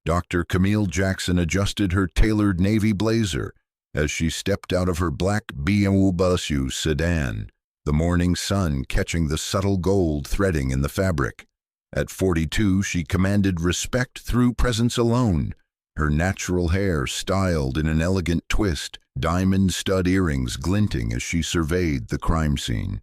Dr. Camille Jackson adjusted her tailored navy blazer as she stepped out of her black BMW sedan, the morning sun catching the subtle gold threading in the fabric. At 42, she commanded respect through presence alone, her natural hair styled in an elegant twist, diamond stud earrings glinting as she surveyed the crime scene.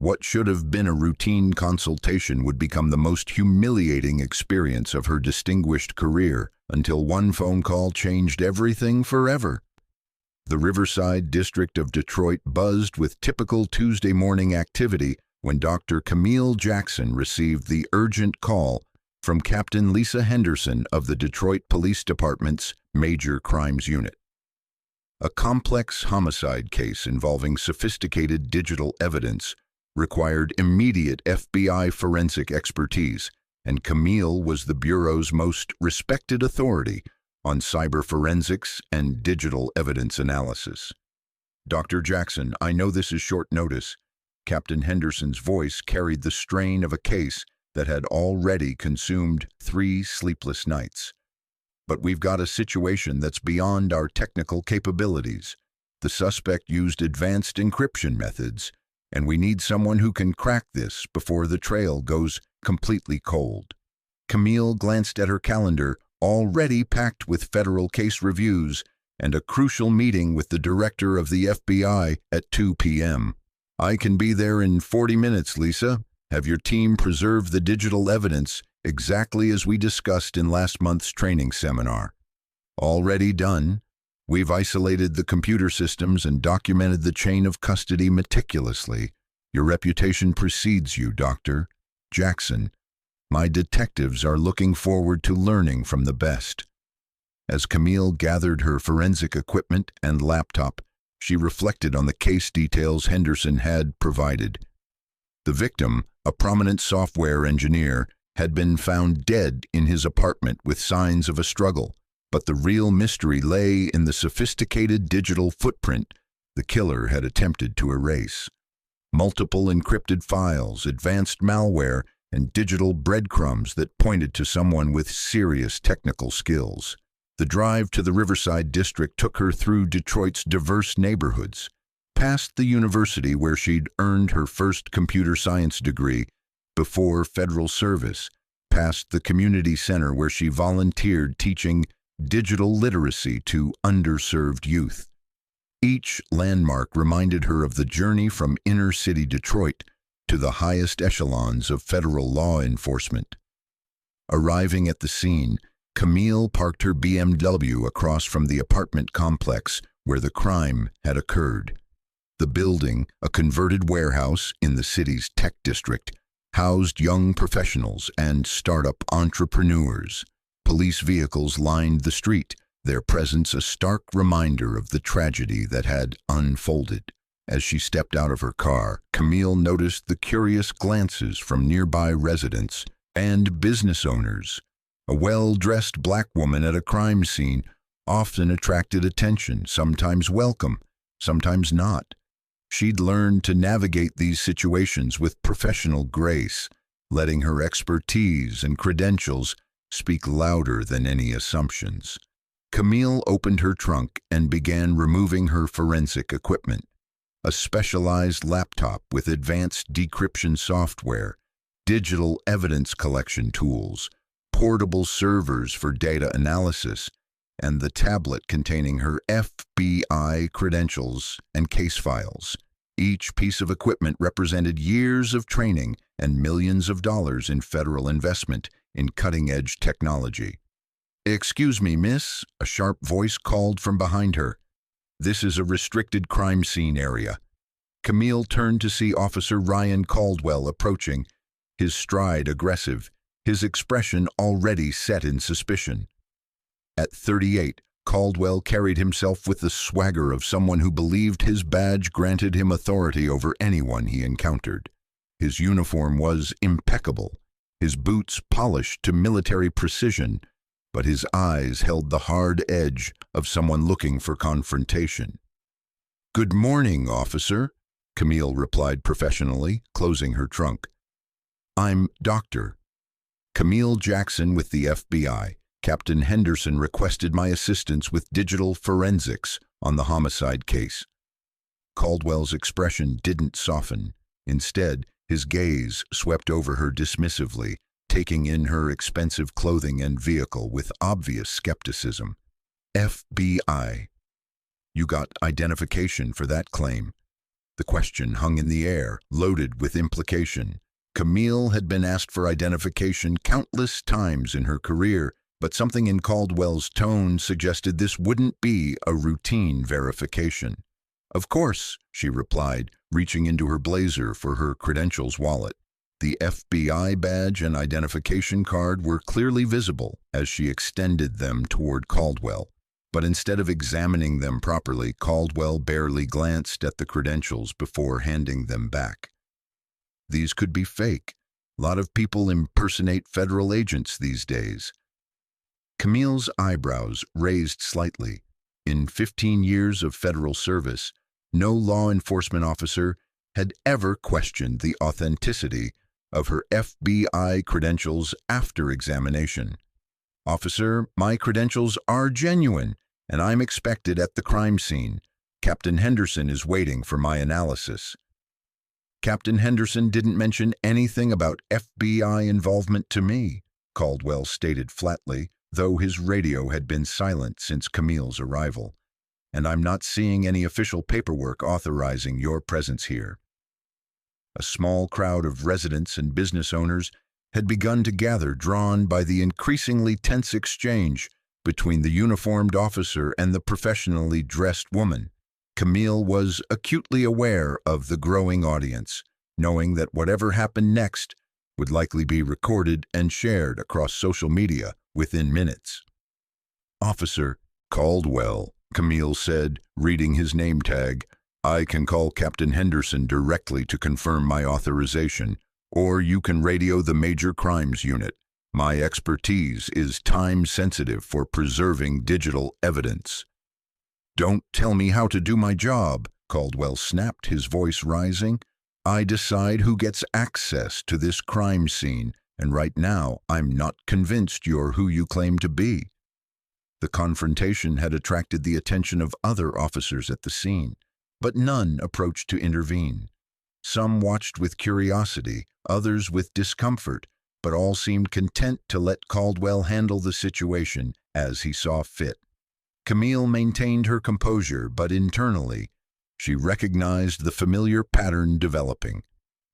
What should have been a routine consultation would become the most humiliating experience of her distinguished career, until one phone call changed everything forever. The Riverside district of Detroit buzzed with typical Tuesday morning activity when Dr. Camille Jackson received the urgent call from Captain Lisa Henderson of the Detroit Police Department's Major Crimes Unit. A complex homicide case involving sophisticated digital evidence required immediate FBI forensic expertise, and Camille was the Bureau's most respected authority on cyber forensics and digital evidence analysis. Dr. Jackson, I know this is short notice. Captain Henderson's voice carried the strain of a case that had already consumed 3 sleepless nights. But we've got a situation that's beyond our technical capabilities. The suspect used advanced encryption methods, and we need someone who can crack this before the trail goes completely cold. Camille glanced at her calendar, already packed with federal case reviews and a crucial meeting with the director of the FBI at 2 p.m. I can be there in 40 minutes, Lisa. Have your team preserve the digital evidence exactly as we discussed in last month's training seminar. Already done. We've isolated the computer systems and documented the chain of custody meticulously. Your reputation precedes you, Dr. Jackson. My detectives are looking forward to learning from the best. As Camille gathered her forensic equipment and laptop, she reflected on the case details Henderson had provided. The victim, a prominent software engineer, had been found dead in his apartment with signs of a struggle, but the real mystery lay in the sophisticated digital footprint the killer had attempted to erase. Multiple encrypted files, advanced malware, and digital breadcrumbs that pointed to someone with serious technical skills. The drive to the Riverside district took her through Detroit's diverse neighborhoods, past the university where she'd earned her first computer science degree before federal service, past the community center where she volunteered teaching digital literacy to underserved youth. Each landmark reminded her of the journey from inner-city Detroit to the highest echelons of federal law enforcement. Arriving at the scene, Camille parked her BMW across from the apartment complex where the crime had occurred. The building, a converted warehouse in the city's tech district, housed young professionals and startup entrepreneurs. Police vehicles lined the street, their presence a stark reminder of the tragedy that had unfolded. As she stepped out of her car, Camille noticed the curious glances from nearby residents and business owners. A well-dressed black woman at a crime scene often attracted attention, sometimes welcome, sometimes not. She'd learned to navigate these situations with professional grace, letting her expertise and credentials speak louder than any assumptions. Camille opened her trunk and began removing her forensic equipment. A specialized laptop with advanced decryption software, digital evidence collection tools, portable servers for data analysis, and the tablet containing her FBI credentials and case files. Each piece of equipment represented years of training and millions of dollars in federal investment in cutting-edge technology. "Excuse me, miss," a sharp voice called from behind her. "This is a restricted crime scene area." Camille turned to see Officer Ryan Caldwell approaching, his stride aggressive, his expression already set in suspicion. At 38, Caldwell carried himself with the swagger of someone who believed his badge granted him authority over anyone he encountered. His uniform was impeccable, his boots polished to military precision, but his eyes held the hard edge of someone looking for confrontation. "Good morning, officer," Camille replied professionally, closing her trunk. "I'm Dr. Camille Jackson with the FBI. Captain Henderson requested my assistance with digital forensics on the homicide case. Caldwell's expression didn't soften. Instead, his gaze swept over her dismissively, taking in her expensive clothing and vehicle with obvious skepticism. FBI. You got identification for that claim? The question hung in the air, loaded with implication. Camille had been asked for identification countless times in her career, but something in Caldwell's tone suggested this wouldn't be a routine verification. Of course, she replied, reaching into her blazer for her credentials wallet. The FBI badge and identification card were clearly visible as she extended them toward Caldwell. But instead of examining them properly, Caldwell barely glanced at the credentials before handing them back. These could be fake. A lot of people impersonate federal agents these days. Camille's eyebrows raised slightly. In 15 years of federal service, no law enforcement officer had ever questioned the authenticity of her FBI credentials after examination. Officer, my credentials are genuine, and I'm expected at the crime scene. Captain Henderson is waiting for my analysis. Captain Henderson didn't mention anything about FBI involvement to me, Caldwell stated flatly, though his radio had been silent since Camille's arrival. And I'm not seeing any official paperwork authorizing your presence here. A small crowd of residents and business owners had begun to gather, drawn by the increasingly tense exchange between the uniformed officer and the professionally dressed woman. Camille was acutely aware of the growing audience, knowing that whatever happened next would likely be recorded and shared across social media within minutes. Officer Caldwell, Camille said, reading his name tag, I can call Captain Henderson directly to confirm my authorization, or you can radio the Major Crimes Unit. My expertise is time-sensitive for preserving digital evidence. Don't tell me how to do my job, Caldwell snapped, his voice rising. I decide who gets access to this crime scene, and right now I'm not convinced you're who you claim to be. The confrontation had attracted the attention of other officers at the scene, but none approached to intervene. Some watched with curiosity, others with discomfort, but all seemed content to let Caldwell handle the situation as he saw fit. Camille maintained her composure, but internally, she recognized the familiar pattern developing.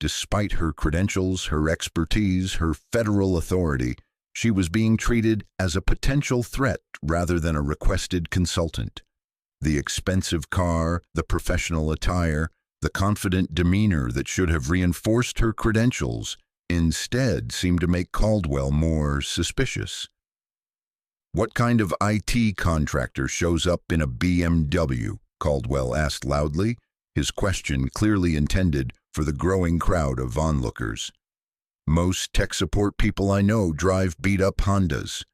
Despite her credentials, her expertise, her federal authority, she was being treated as a potential threat rather than a requested consultant. The expensive car, the professional attire, the confident demeanor that should have reinforced her credentials instead seemed to make Caldwell more suspicious. What kind of IT contractor shows up in a BMW? Caldwell asked loudly, his question clearly intended for the growing crowd of onlookers. Most tech support people I know drive beat-up Hondas.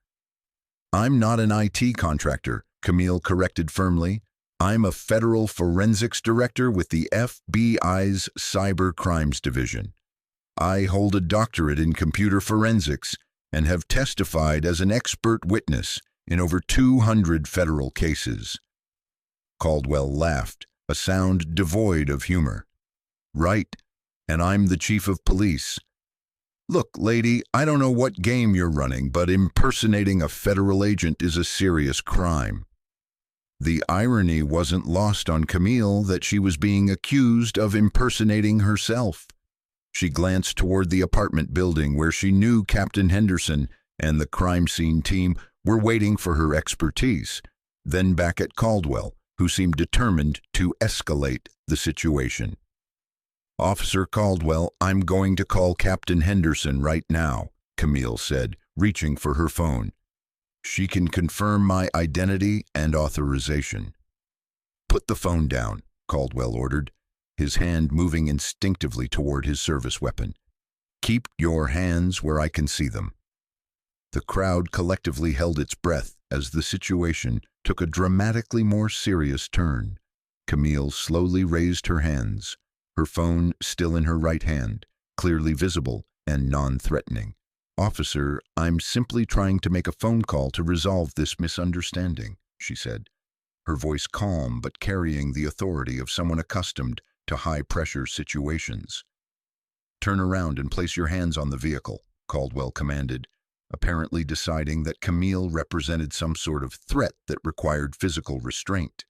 I'm not an IT contractor, Camille corrected firmly. I'm a federal forensics director with the FBI's Cyber Crimes Division. I hold a doctorate in computer forensics and have testified as an expert witness in over 200 federal cases. Caldwell laughed, a sound devoid of humor. Right, and I'm the chief of police. Look, lady, I don't know what game you're running, but impersonating a federal agent is a serious crime. The irony wasn't lost on Camille that she was being accused of impersonating herself. She glanced toward the apartment building where she knew Captain Henderson and the crime scene team were waiting for her expertise, then back at Caldwell, who seemed determined to escalate the situation. Officer Caldwell, I'm going to call Captain Henderson right now, Camille said, reaching for her phone. She can confirm my identity and authorization. Put the phone down, Caldwell ordered, his hand moving instinctively toward his service weapon. Keep your hands where I can see them. The crowd collectively held its breath as the situation took a dramatically more serious turn. Camille slowly raised her hands, her phone still in her right hand, clearly visible and non-threatening. "Officer, I'm simply trying to make a phone call to resolve this misunderstanding," she said, her voice calm but carrying the authority of someone accustomed to high-pressure situations. "Turn around and place your hands on the vehicle," Caldwell commanded, apparently deciding that Camille represented some sort of threat that required physical restraint.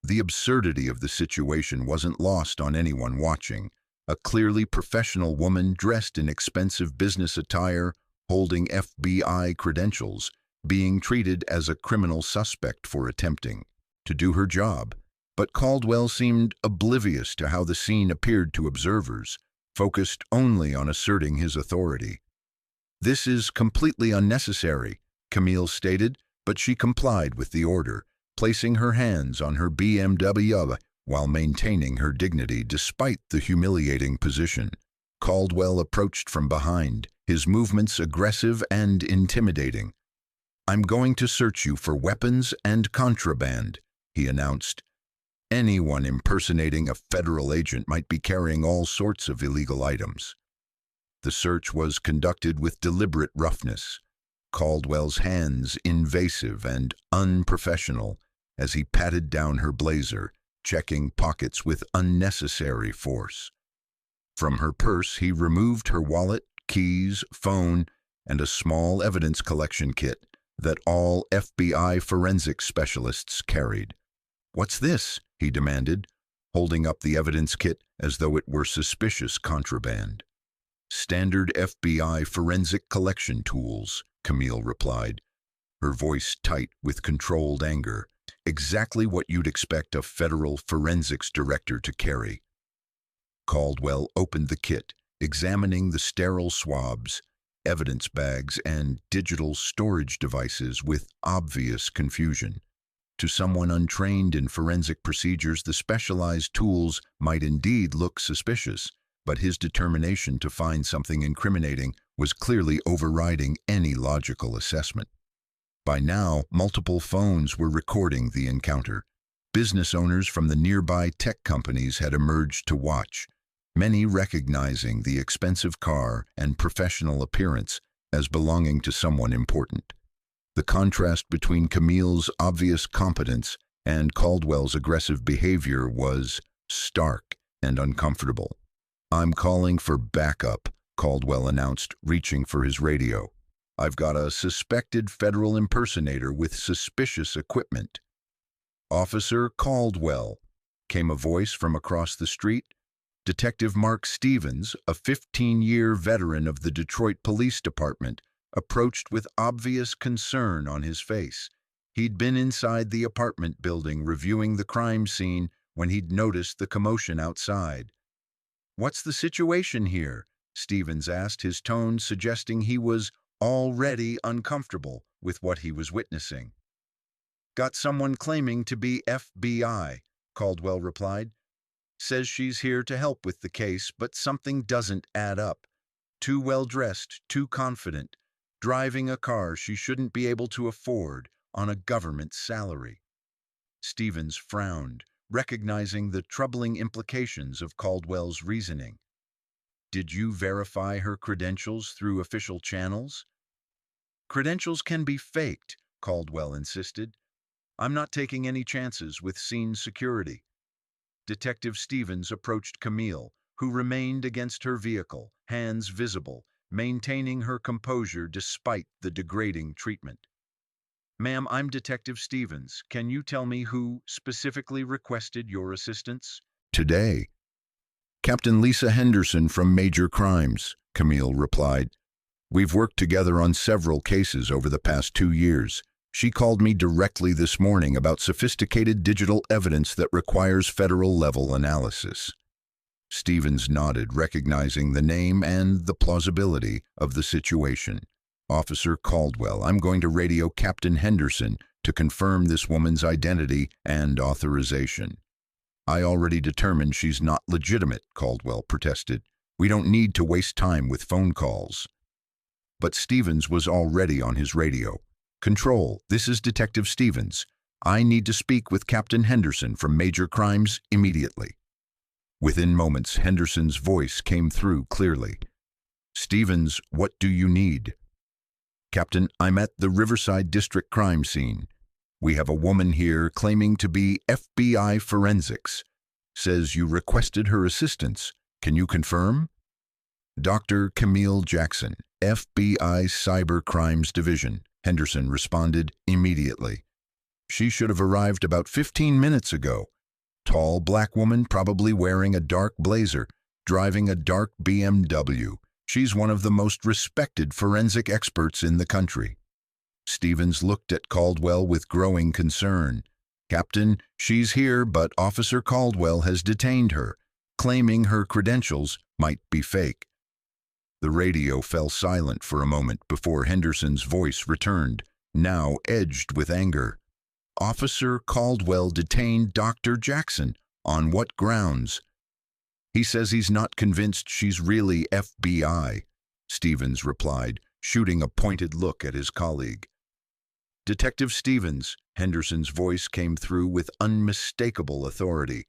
The absurdity of the situation wasn't lost on anyone watching. A clearly professional woman dressed in expensive business attire, holding FBI credentials, being treated as a criminal suspect for attempting to do her job. But Caldwell seemed oblivious to how the scene appeared to observers, focused only on asserting his authority. "This is completely unnecessary," Camille stated, but she complied with the order, placing her hands on her BMW while maintaining her dignity despite the humiliating position. Caldwell approached from behind, his movements aggressive and intimidating. "I'm going to search you for weapons and contraband," he announced. Anyone impersonating a federal agent might be carrying all sorts of illegal items. The search was conducted with deliberate roughness, Caldwell's hands invasive and unprofessional as he patted down her blazer, checking pockets with unnecessary force. From her purse, he removed her wallet, keys, phone, and a small evidence collection kit that all FBI forensic specialists carried. "What's this?" he demanded, holding up the evidence kit as though it were suspicious contraband. "Standard FBI forensic collection tools," Camille replied, her voice tight with controlled anger. "Exactly what you'd expect a federal forensics director to carry." Caldwell opened the kit, examining the sterile swabs, evidence bags, and digital storage devices with obvious confusion. To someone untrained in forensic procedures, the specialized tools might indeed look suspicious, but his determination to find something incriminating was clearly overriding any logical assessment. By now, multiple phones were recording the encounter. Business owners from the nearby tech companies had emerged to watch, many recognizing the expensive car and professional appearance as belonging to someone important. The contrast between Camille's obvious competence and Caldwell's aggressive behavior was stark and uncomfortable. "I'm calling for backup," Caldwell announced, reaching for his radio. "I've got a suspected federal impersonator with suspicious equipment." "Officer Caldwell," came a voice from across the street. Detective Mark Stevens, a 15-year veteran of the Detroit Police Department, approached with obvious concern on his face. He'd been inside the apartment building reviewing the crime scene when he'd noticed the commotion outside. "What's the situation here?" Stevens asked, his tone suggesting he was already uncomfortable with what he was witnessing. "Got someone claiming to be FBI," Caldwell replied. "Says she's here to help with the case, but something doesn't add up. Too well-dressed, too confident, driving a car she shouldn't be able to afford on a government salary." Stevens frowned, recognizing the troubling implications of Caldwell's reasoning. "Did you verify her credentials through official channels?" "Credentials can be faked," Caldwell insisted. "I'm not taking any chances with scene security." Detective Stevens approached Camille, who remained against her vehicle, hands visible, maintaining her composure despite the degrading treatment. "Ma'am, I'm Detective Stevens. Can you tell me who specifically requested your assistance?" "Today. Captain Lisa Henderson from Major Crimes," Camille replied. "We've worked together on several cases over the past 2 years. She called me directly this morning about sophisticated digital evidence that requires federal-level analysis." Stevens nodded, recognizing the name and the plausibility of the situation. "Officer Caldwell, I'm going to radio Captain Henderson to confirm this woman's identity and authorization." "I already determined she's not legitimate," Caldwell protested. "We don't need to waste time with phone calls." But Stevens was already on his radio. "Control, this is Detective Stevens. I need to speak with Captain Henderson from Major Crimes immediately." Within moments, Henderson's voice came through clearly. "Stevens, what do you need?" Captain, I'm at the Riverside District crime scene. We have a woman here claiming to be FBI forensics. Says you requested her assistance. Can you confirm? Dr. Camille Jackson, FBI Cyber Crimes Division, Henderson responded immediately. She should have arrived about 15 minutes ago. Tall black woman, probably wearing a dark blazer, driving a dark BMW. She's one of the most respected forensic experts in the country. Stevens looked at Caldwell with growing concern. Captain, she's here, but Officer Caldwell has detained her, claiming her credentials might be fake. The radio fell silent for a moment before Henderson's voice returned, now edged with anger. Officer Caldwell detained Dr. Jackson. On what grounds? He says he's not convinced she's really FBI, Stevens replied, shooting a pointed look at his colleague. Detective Stevens, Henderson's voice came through with unmistakable authority.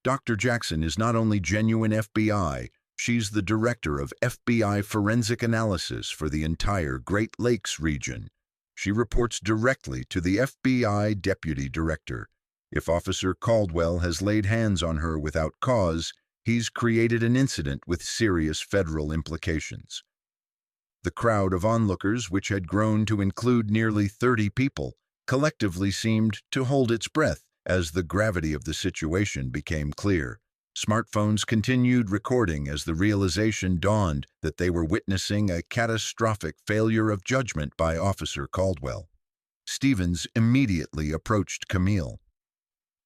Dr. Jackson is not only genuine FBI, she's the director of FBI forensic analysis for the entire Great Lakes region. She reports directly to the FBI deputy director. If Officer Caldwell has laid hands on her without cause, he's created an incident with serious federal implications. The crowd of onlookers, which had grown to include nearly 30 people, collectively seemed to hold its breath as the gravity of the situation became clear. Smartphones continued recording as the realization dawned that they were witnessing a catastrophic failure of judgment by Officer Caldwell. Stevens immediately approached Camille.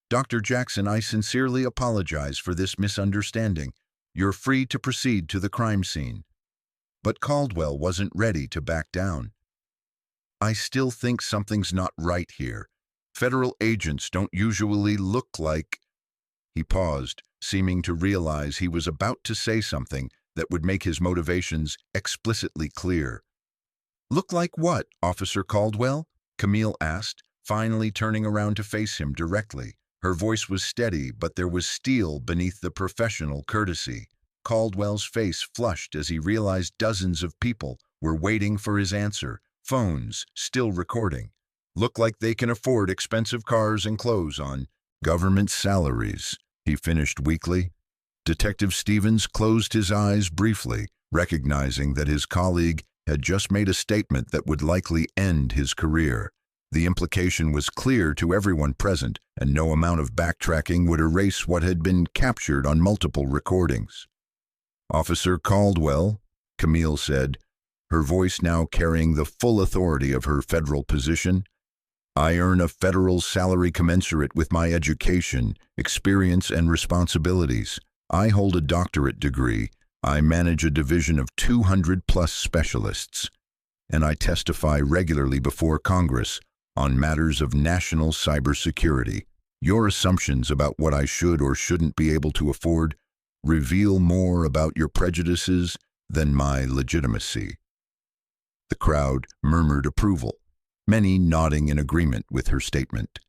Dr. Jackson, I sincerely apologize for this misunderstanding. You're free to proceed to the crime scene. But Caldwell wasn't ready to back down. I still think something's not right here. Federal agents don't usually look like... He paused, seeming to realize he was about to say something that would make his motivations explicitly clear. Look like what, Officer Caldwell? Camille asked, finally turning around to face him directly. Her voice was steady, but there was steel beneath the professional courtesy. Caldwell's face flushed as he realized dozens of people were waiting for his answer, phones still recording. Look like they can afford expensive cars and clothes on government salaries, he finished weakly. Detective Stevens closed his eyes briefly, recognizing that his colleague had just made a statement that would likely end his career. The implication was clear to everyone present, and no amount of backtracking would erase what had been captured on multiple recordings. Officer Caldwell, Camille said, her voice now carrying the full authority of her federal position, I earn a federal salary commensurate with my education, experience, and responsibilities. I hold a doctorate degree. I manage a division of 200-plus specialists, and I testify regularly before Congress on matters of national cybersecurity. Your assumptions about what I should or shouldn't be able to afford reveal more about your prejudices than my legitimacy. The crowd murmured approval, many nodding in agreement with her statement.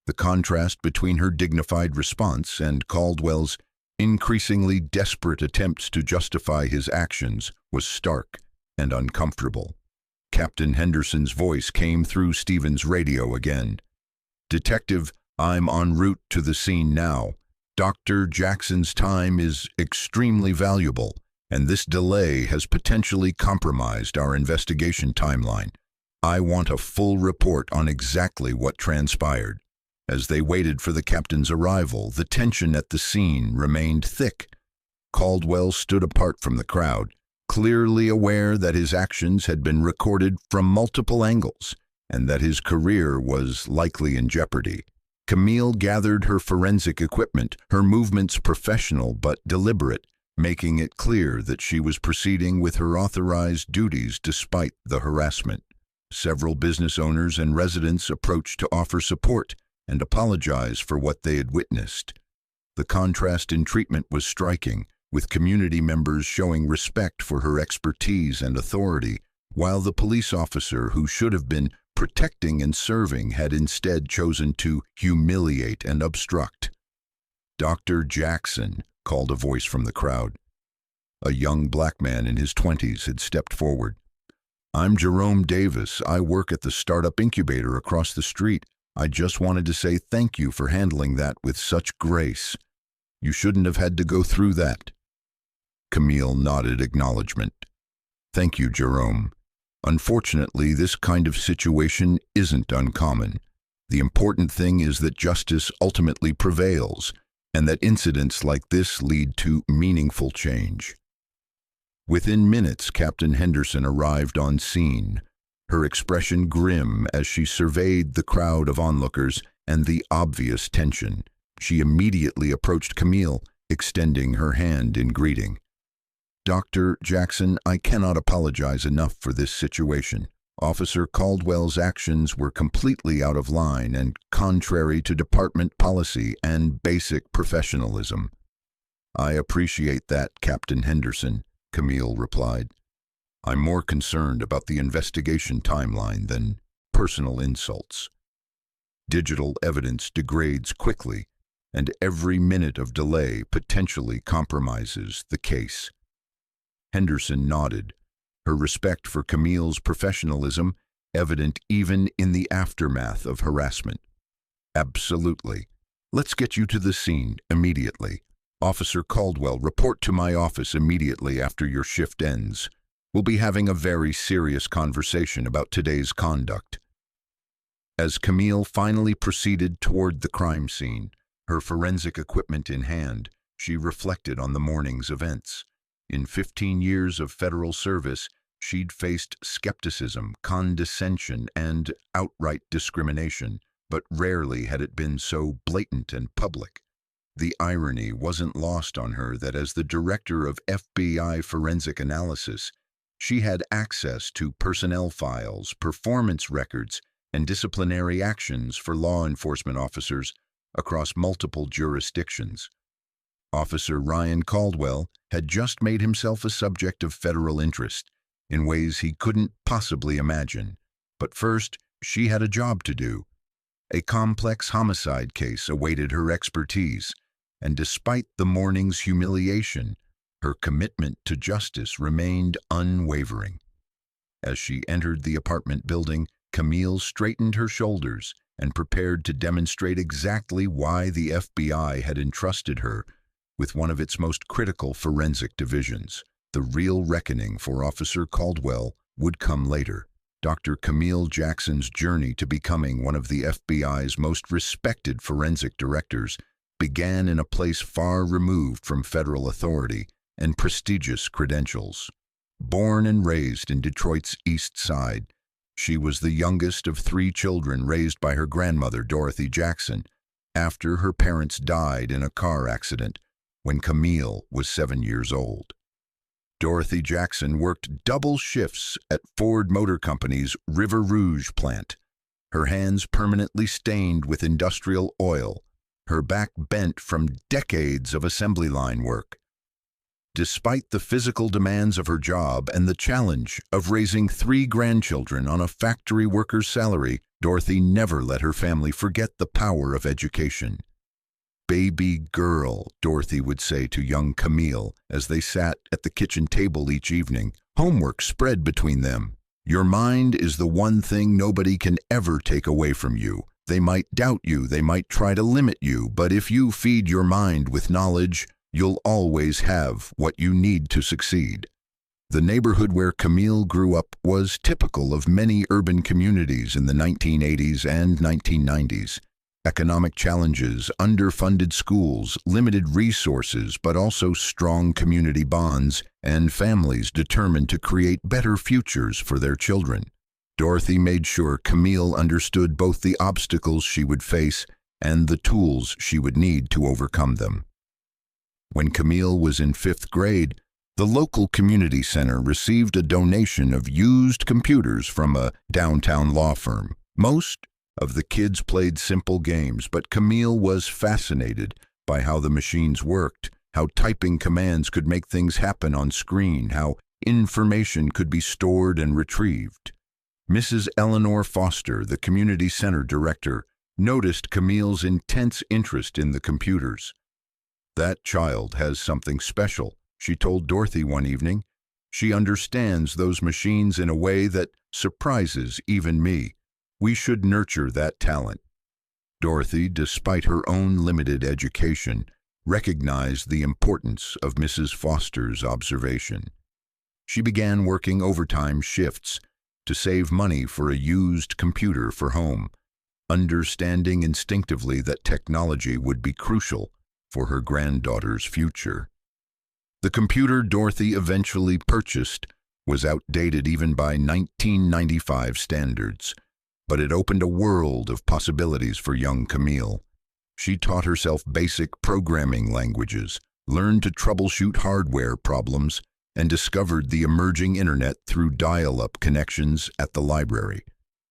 The contrast between her dignified response and Caldwell's increasingly desperate attempts to justify his actions was stark and uncomfortable. Captain Henderson's voice came through Stevens' radio again. Detective, I'm en route to the scene now. Dr. Jackson's time is extremely valuable, and this delay has potentially compromised our investigation timeline. I want a full report on exactly what transpired. As they waited for the captain's arrival, the tension at the scene remained thick. Caldwell stood apart from the crowd, clearly aware that his actions had been recorded from multiple angles and that his career was likely in jeopardy. Camille gathered her forensic equipment, her movements professional but deliberate, making it clear that she was proceeding with her authorized duties despite the harassment. Several business owners and residents approached to offer support and apologize for what they had witnessed. The contrast in treatment was striking, with community members showing respect for her expertise and authority, while the police officer who should have been protecting and serving had instead chosen to humiliate and obstruct. Dr. Jackson, called a voice from the crowd. A young black man in his 20s had stepped forward. I'm Jerome Davis. I work at the startup incubator across the street. I just wanted to say thank you for handling that with such grace. You shouldn't have had to go through that." Camille nodded acknowledgement. "Thank you, Jerome. Unfortunately, this kind of situation isn't uncommon. The important thing is that justice ultimately prevails, and that incidents like this lead to meaningful change." Within minutes, Captain Henderson arrived on scene, her expression grim as she surveyed the crowd of onlookers and the obvious tension. She immediately approached Camille, extending her hand in greeting. "Dr. Jackson, I cannot apologize enough for this situation. Officer Caldwell's actions were completely out of line and contrary to department policy and basic professionalism." "I appreciate that, Captain Henderson," Camille replied. "I'm more concerned about the investigation timeline than personal insults. Digital evidence degrades quickly, and every minute of delay potentially compromises the case." Henderson nodded, her respect for Camille's professionalism evident even in the aftermath of harassment. "Absolutely. Let's get you to the scene immediately. Officer Caldwell, report to my office immediately after your shift ends. We'll be having a very serious conversation about today's conduct." As Camille finally proceeded toward the crime scene, her forensic equipment in hand, she reflected on the morning's events. In 15 years of federal service, she'd faced skepticism, condescension, and outright discrimination, but rarely had it been so blatant and public. The irony wasn't lost on her that as the director of FBI forensic analysis, she had access to personnel files, performance records, and disciplinary actions for law enforcement officers across multiple jurisdictions. Officer Ryan Caldwell had just made himself a subject of federal interest in ways he couldn't possibly imagine. But first, she had a job to do. A complex homicide case awaited her expertise, and despite the morning's humiliation, her commitment to justice remained unwavering. As she entered the apartment building, Camille straightened her shoulders and prepared to demonstrate exactly why the FBI had entrusted her with one of its most critical forensic divisions. The real reckoning for Officer Caldwell would come later. Dr. Camille Jackson's journey to becoming one of the FBI's most respected forensic directors began in a place far removed from federal authority and prestigious credentials. Born and raised in Detroit's East Side, she was the youngest of 3 children raised by her grandmother, Dorothy Jackson, after her parents died in a car accident when Camille was 7 years old. Dorothy Jackson worked double shifts at Ford Motor Company's River Rouge plant, her hands permanently stained with industrial oil, her back bent from decades of assembly line work. Despite the physical demands of her job and the challenge of raising 3 grandchildren on a factory worker's salary, Dorothy never let her family forget the power of education. "Baby girl," Dorothy would say to young Camille as they sat at the kitchen table each evening, homework spread between them. "Your mind is the one thing nobody can ever take away from you. They might doubt you, they might try to limit you, but if you feed your mind with knowledge, you'll always have what you need to succeed." The neighborhood where Camille grew up was typical of many urban communities in the 1980s and 1990s. Economic challenges, underfunded schools, limited resources, but also strong community bonds and families determined to create better futures for their children. Dorothy made sure Camille understood both the obstacles she would face and the tools she would need to overcome them. When Camille was in 5th grade, the local community center received a donation of used computers from a downtown law firm. Most of the kids played simple games, but Camille was fascinated by how the machines worked, how typing commands could make things happen on screen, how information could be stored and retrieved. Mrs. Eleanor Foster, the community center director, noticed Camille's intense interest in the computers. "That child has something special," she told Dorothy one evening. She understands those machines in a way that surprises even me. We should nurture that talent." Dorothy, despite her own limited education, recognized the importance of Mrs. Foster's observation. She began working overtime shifts to save money for a used computer for home, understanding instinctively that technology would be crucial for her granddaughter's future. The computer Dorothy eventually purchased was outdated even by 1995 standards, but it opened a world of possibilities for young Camille. She taught herself basic programming languages, learned to troubleshoot hardware problems, and discovered the emerging internet through dial-up connections at the library.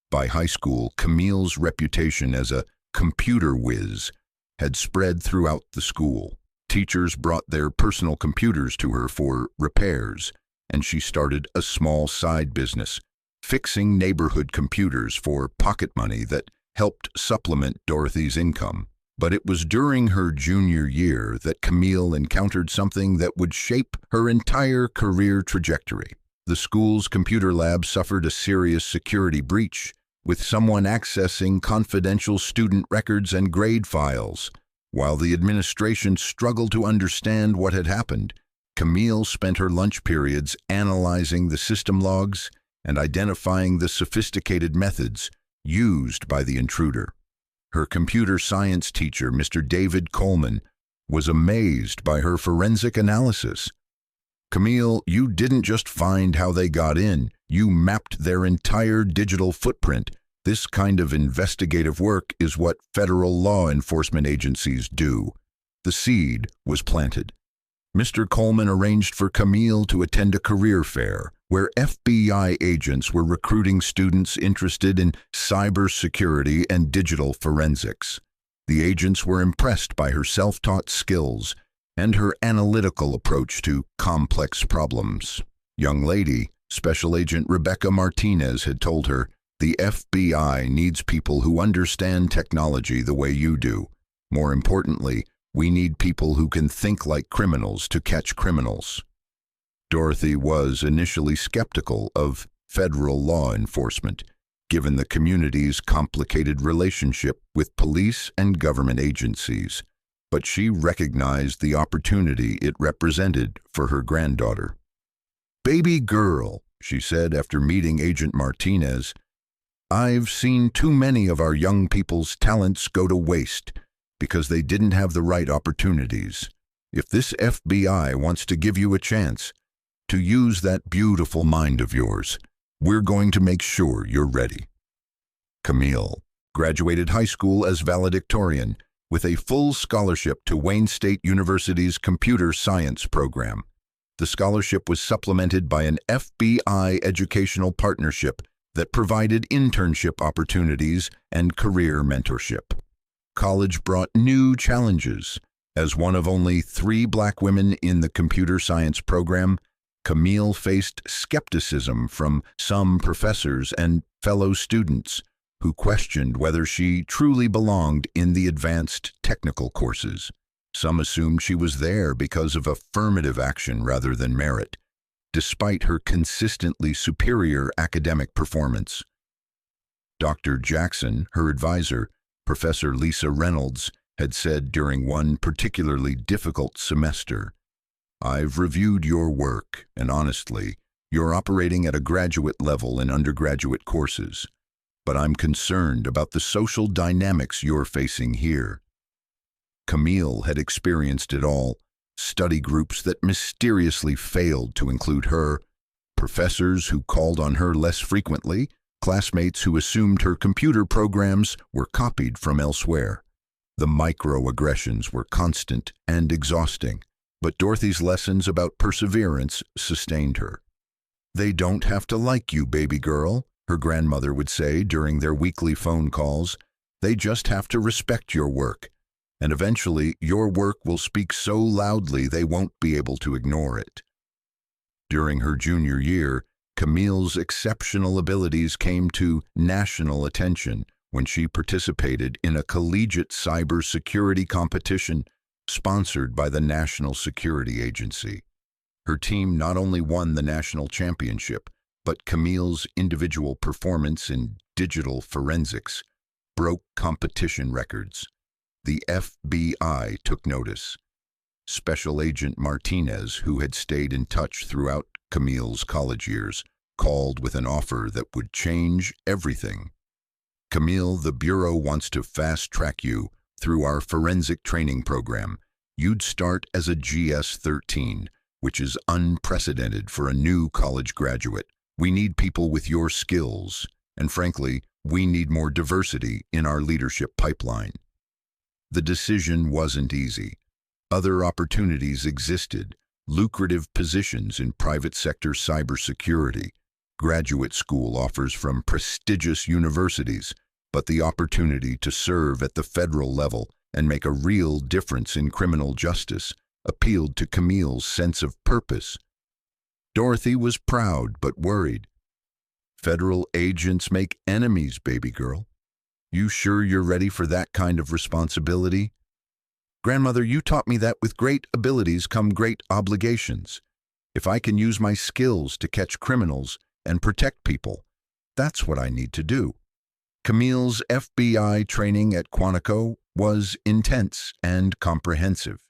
By high school, Camille's reputation as a computer whiz had spread throughout the school. Teachers brought their personal computers to her for repairs, and she started a small side business, fixing neighborhood computers for pocket money that helped supplement Dorothy's income. But it was during her junior year that Camille encountered something that would shape her entire career trajectory. The school's computer lab suffered a serious security breach, with someone accessing confidential student records and grade files. While the administration struggled to understand what had happened, Camille spent her lunch periods analyzing the system logs and identifying the sophisticated methods used by the intruder. Her computer science teacher, Mr. David Coleman, was amazed by her forensic analysis. "Camille, you didn't just find how they got in, you mapped their entire digital footprint. This kind of investigative work is what federal law enforcement agencies do." The seed was planted. Mr. Coleman arranged for Camille to attend a career fair where FBI agents were recruiting students interested in cybersecurity and digital forensics. The agents were impressed by her self-taught skills and her analytical approach to complex problems. "Young lady," Special Agent Rebecca Martinez had told her, "the FBI needs people who understand technology the way you do. More importantly, we need people who can think like criminals to catch criminals." Dorothy was initially skeptical of federal law enforcement, given the community's complicated relationship with police and government agencies, but she recognized the opportunity it represented for her granddaughter. "Baby girl," she said after meeting Agent Martinez, "I've seen too many of our young people's talents go to waste because they didn't have the right opportunities. If this FBI wants to give you a chance to use that beautiful mind of yours, we're going to make sure you're ready." Camille graduated high school as valedictorian with a full scholarship to Wayne State University's computer science program. The scholarship was supplemented by an FBI educational partnership that provided internship opportunities and career mentorship. College brought new challenges. As one of only 3 Black women in the computer science program, Camille faced skepticism from some professors and fellow students who questioned whether she truly belonged in the advanced technical courses. Some assumed she was there because of affirmative action rather than merit, despite her consistently superior academic performance. Dr. Jackson, her advisor, Professor Lisa Reynolds, had said during one particularly difficult semester, "I've reviewed your work, and honestly, you're operating at a graduate level in undergraduate courses, but I'm concerned about the social dynamics you're facing here." Camille had experienced it all: study groups that mysteriously failed to include her, professors who called on her less frequently, classmates who assumed her computer programs were copied from elsewhere. The microaggressions were constant and exhausting, but Dorothy's lessons about perseverance sustained her. "They don't have to like you, baby girl," her grandmother would say during their weekly phone calls. "They just have to respect your work, and eventually your work will speak so loudly they won't be able to ignore it." During her junior year, Camille's exceptional abilities came to national attention when she participated in a collegiate cybersecurity competition sponsored by the National Security Agency. Her team not only won the national championship, but Camille's individual performance in digital forensics broke competition records. The FBI took notice. Special Agent Martinez, who had stayed in touch throughout Camille's college years, called with an offer that would change everything. "Camille, the Bureau wants to fast-track you through our forensic training program. You'd start as a GS-13, which is unprecedented for a new college graduate. We need people with your skills, and frankly, we need more diversity in our leadership pipeline." The decision wasn't easy. Other opportunities existed: lucrative positions in private sector cybersecurity, graduate school offers from prestigious universities, but the opportunity to serve at the federal level and make a real difference in criminal justice appealed to Camille's sense of purpose. Dorothy was proud but worried. "Federal agents make enemies, baby girl. You sure you're ready for that kind of responsibility?" "Grandmother, you taught me that with great abilities come great obligations. If I can use my skills to catch criminals and protect people, that's what I need to do." Camille's FBI training at Quantico was intense and comprehensive.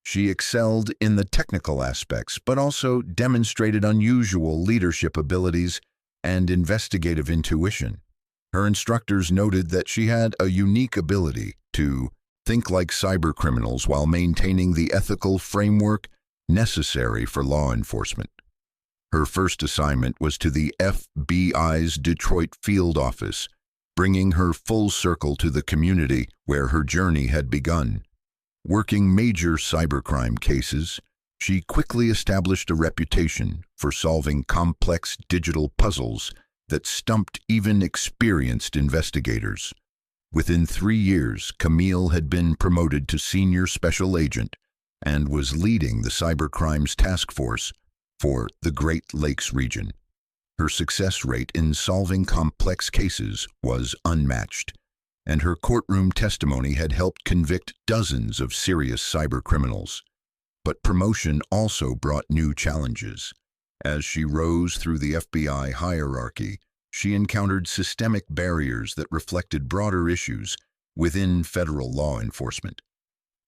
She excelled in the technical aspects, but also demonstrated unusual leadership abilities and investigative intuition. Her instructors noted that she had a unique ability to think like cybercriminals while maintaining the ethical framework necessary for law enforcement. Her first assignment was to the FBI's Detroit field office, bringing her full circle to the community where her journey had begun. Working major cybercrime cases, she quickly established a reputation for solving complex digital puzzles that stumped even experienced investigators. Within 3 years, Camille had been promoted to senior special agent and was leading the cybercrimes task force for the Great Lakes region. Her success rate in solving complex cases was unmatched, and her courtroom testimony had helped convict dozens of serious cybercriminals. But promotion also brought new challenges. As she rose through the FBI hierarchy, she encountered systemic barriers that reflected broader issues within federal law enforcement.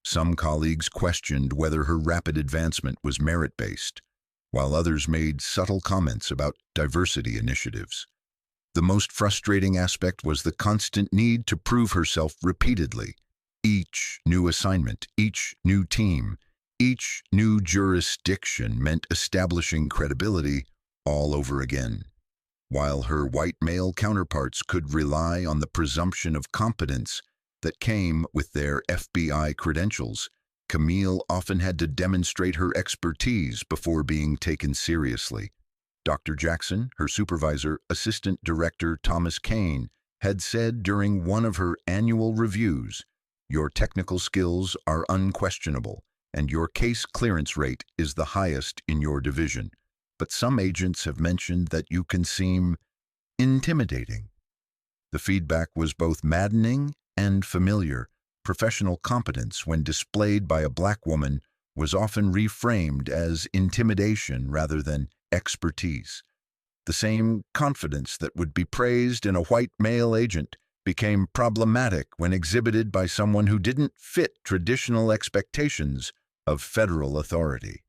Some colleagues questioned whether her rapid advancement was merit-based, while others made subtle comments about diversity initiatives. The most frustrating aspect was the constant need to prove herself repeatedly. Each new assignment, each new team, each new jurisdiction meant establishing credibility all over again. While her white male counterparts could rely on the presumption of competence that came with their FBI credentials, Camille often had to demonstrate her expertise before being taken seriously. Dr. Jackson, her supervisor, Assistant Director Thomas Kane, had said during one of her annual reviews, "Your technical skills are unquestionable, and your case clearance rate is the highest in your division. But some agents have mentioned that you can seem intimidating." The feedback was both maddening and familiar. Professional competence, when displayed by a black woman, was often reframed as intimidation rather than expertise. The same confidence that would be praised in a white male agent became problematic when exhibited by someone who didn't fit traditional expectations of federal authority.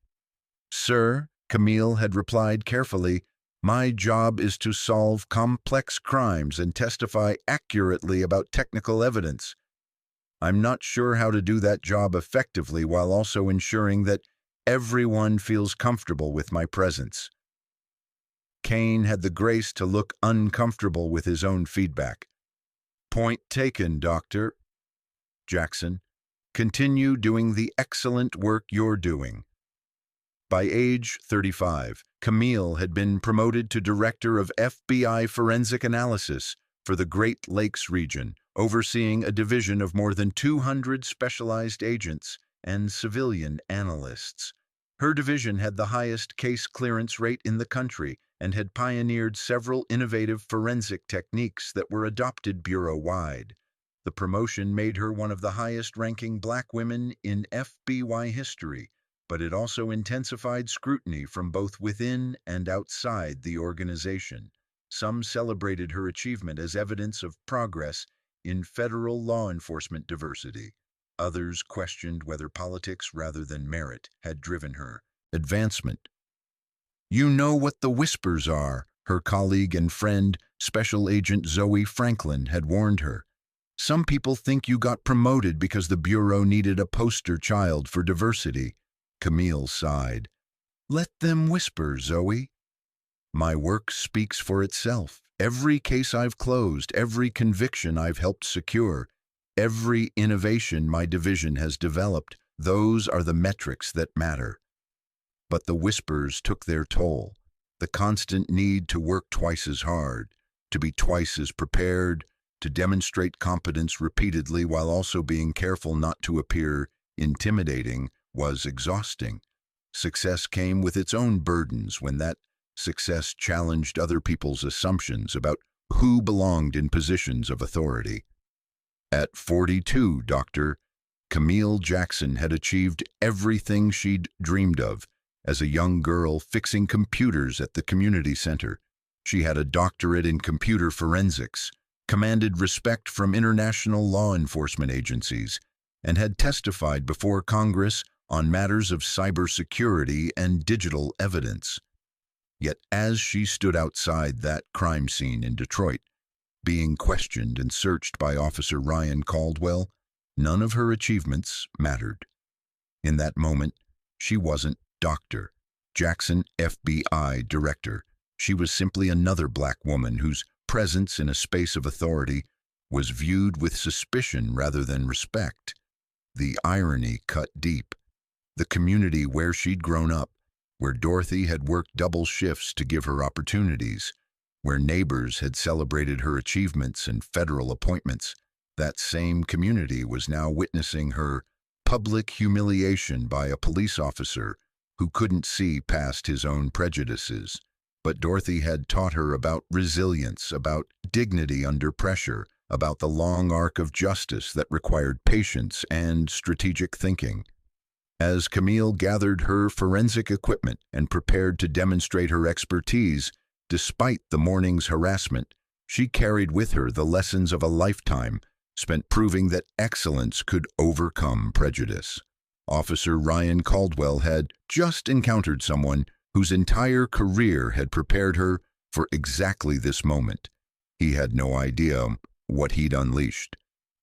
"Sir," Camille had replied carefully, "my job is to solve complex crimes and testify accurately about technical evidence. I'm not sure how to do that job effectively while also ensuring that everyone feels comfortable with my presence." Kane had the grace to look uncomfortable with his own feedback. "Point taken, Dr. Jackson. Continue doing the excellent work you're doing." By age 35, Camille had been promoted to Director of FBI Forensic Analysis for the Great Lakes region, overseeing a division of more than 200 specialized agents and civilian analysts. Her division had the highest case clearance rate in the country and had pioneered several innovative forensic techniques that were adopted bureau-wide. The promotion made her one of the highest-ranking black women in FBI history, but it also intensified scrutiny from both within and outside the organization. Some celebrated her achievement as evidence of progress in federal law enforcement diversity. Others questioned whether politics rather than merit had driven her advancement. "You know what the whispers are," her colleague and friend, Special Agent Zoe Franklin, had warned her. "Some people think you got promoted because the Bureau needed a poster child for diversity." Camille sighed. "Let them whisper, Zoe. My work speaks for itself. Every case I've closed, every conviction I've helped secure, every innovation my division has developed, those are the metrics that matter." But the whispers took their toll. The constant need to work twice as hard, to be twice as prepared, to demonstrate competence repeatedly while also being careful not to appear intimidating was exhausting. Success came with its own burdens when that success challenged other people's assumptions about who belonged in positions of authority. At 42, Dr. Camille Jackson had achieved everything she'd dreamed of. As a young girl fixing computers at the community center, she had a doctorate in computer forensics, commanded respect from international law enforcement agencies, and had testified before Congress on matters of cybersecurity and digital evidence. Yet as she stood outside that crime scene in Detroit, being questioned and searched by Officer Ryan Caldwell, none of her achievements mattered. In that moment, she wasn't Dr. Jackson, FBI Director. She was simply another black woman whose presence in a space of authority was viewed with suspicion rather than respect. The irony cut deep. The community where she'd grown up, where Dorothy had worked double shifts to give her opportunities, where neighbors had celebrated her achievements and federal appointments, that same community was now witnessing her public humiliation by a police officer who couldn't see past his own prejudices. But Dorothy had taught her about resilience, about dignity under pressure, about the long arc of justice that required patience and strategic thinking. As Camille gathered her forensic equipment and prepared to demonstrate her expertise, despite the morning's harassment, she carried with her the lessons of a lifetime spent proving that excellence could overcome prejudice. Officer Ryan Caldwell had just encountered someone whose entire career had prepared her for exactly this moment. He had no idea what he'd unleashed.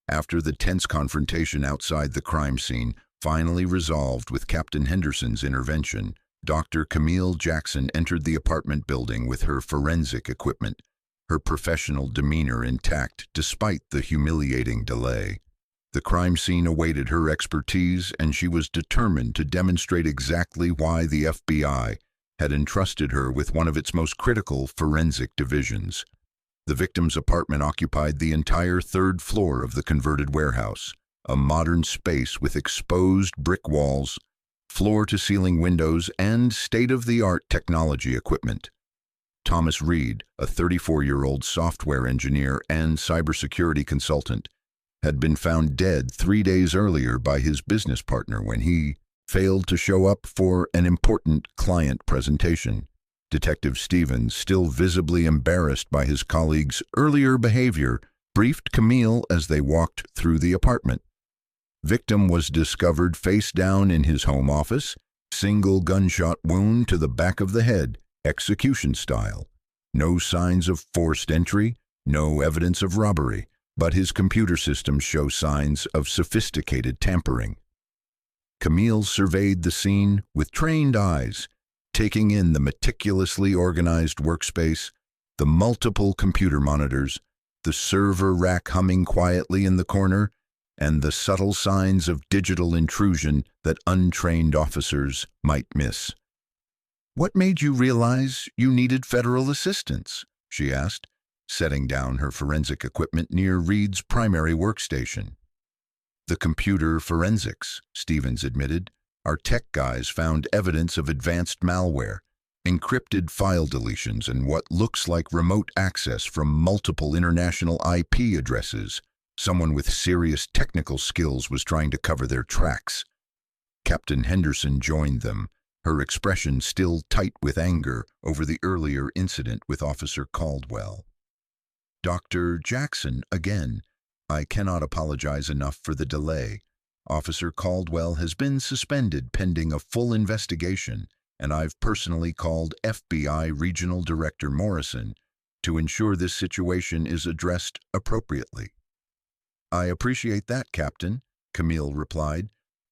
After the tense confrontation outside the crime scene finally resolved with Captain Henderson's intervention, Dr. Camille Jackson entered the apartment building with her forensic equipment, her professional demeanor intact despite the humiliating delay. The crime scene awaited her expertise, and she was determined to demonstrate exactly why the FBI had entrusted her with one of its most critical forensic divisions. The victim's apartment occupied the entire third floor of the converted warehouse, a modern space with exposed brick walls, floor-to-ceiling windows, and state-of-the-art technology equipment. Thomas Reed, a 34-year-old software engineer and cybersecurity consultant, had been found dead 3 days earlier by his business partner when he failed to show up for an important client presentation. Detective Stevens, still visibly embarrassed by his colleague's earlier behavior, briefed Camille as they walked through the apartment. Victim was discovered face down in his home office, single gunshot wound to the back of the head, execution style. No signs of forced entry, no evidence of robbery, but his computer systems show signs of sophisticated tampering. Camille surveyed the scene with trained eyes, taking in the meticulously organized workspace, the multiple computer monitors, the server rack humming quietly in the corner, and the subtle signs of digital intrusion that untrained officers might miss. "What made you realize you needed federal assistance?" she asked, setting down her forensic equipment near Reed's primary workstation. "The computer forensics," Stevens admitted. "Our tech guys found evidence of advanced malware, encrypted file deletions, and what looks like remote access from multiple international IP addresses. Someone with serious technical skills was trying to cover their tracks." Captain Henderson joined them, her expression still tight with anger over the earlier incident with Officer Caldwell. "Dr. Jackson, again, I cannot apologize enough for the delay. Officer Caldwell has been suspended pending a full investigation, and I've personally called FBI Regional Director Morrison to ensure this situation is addressed appropriately." "I appreciate that, Captain," Camille replied,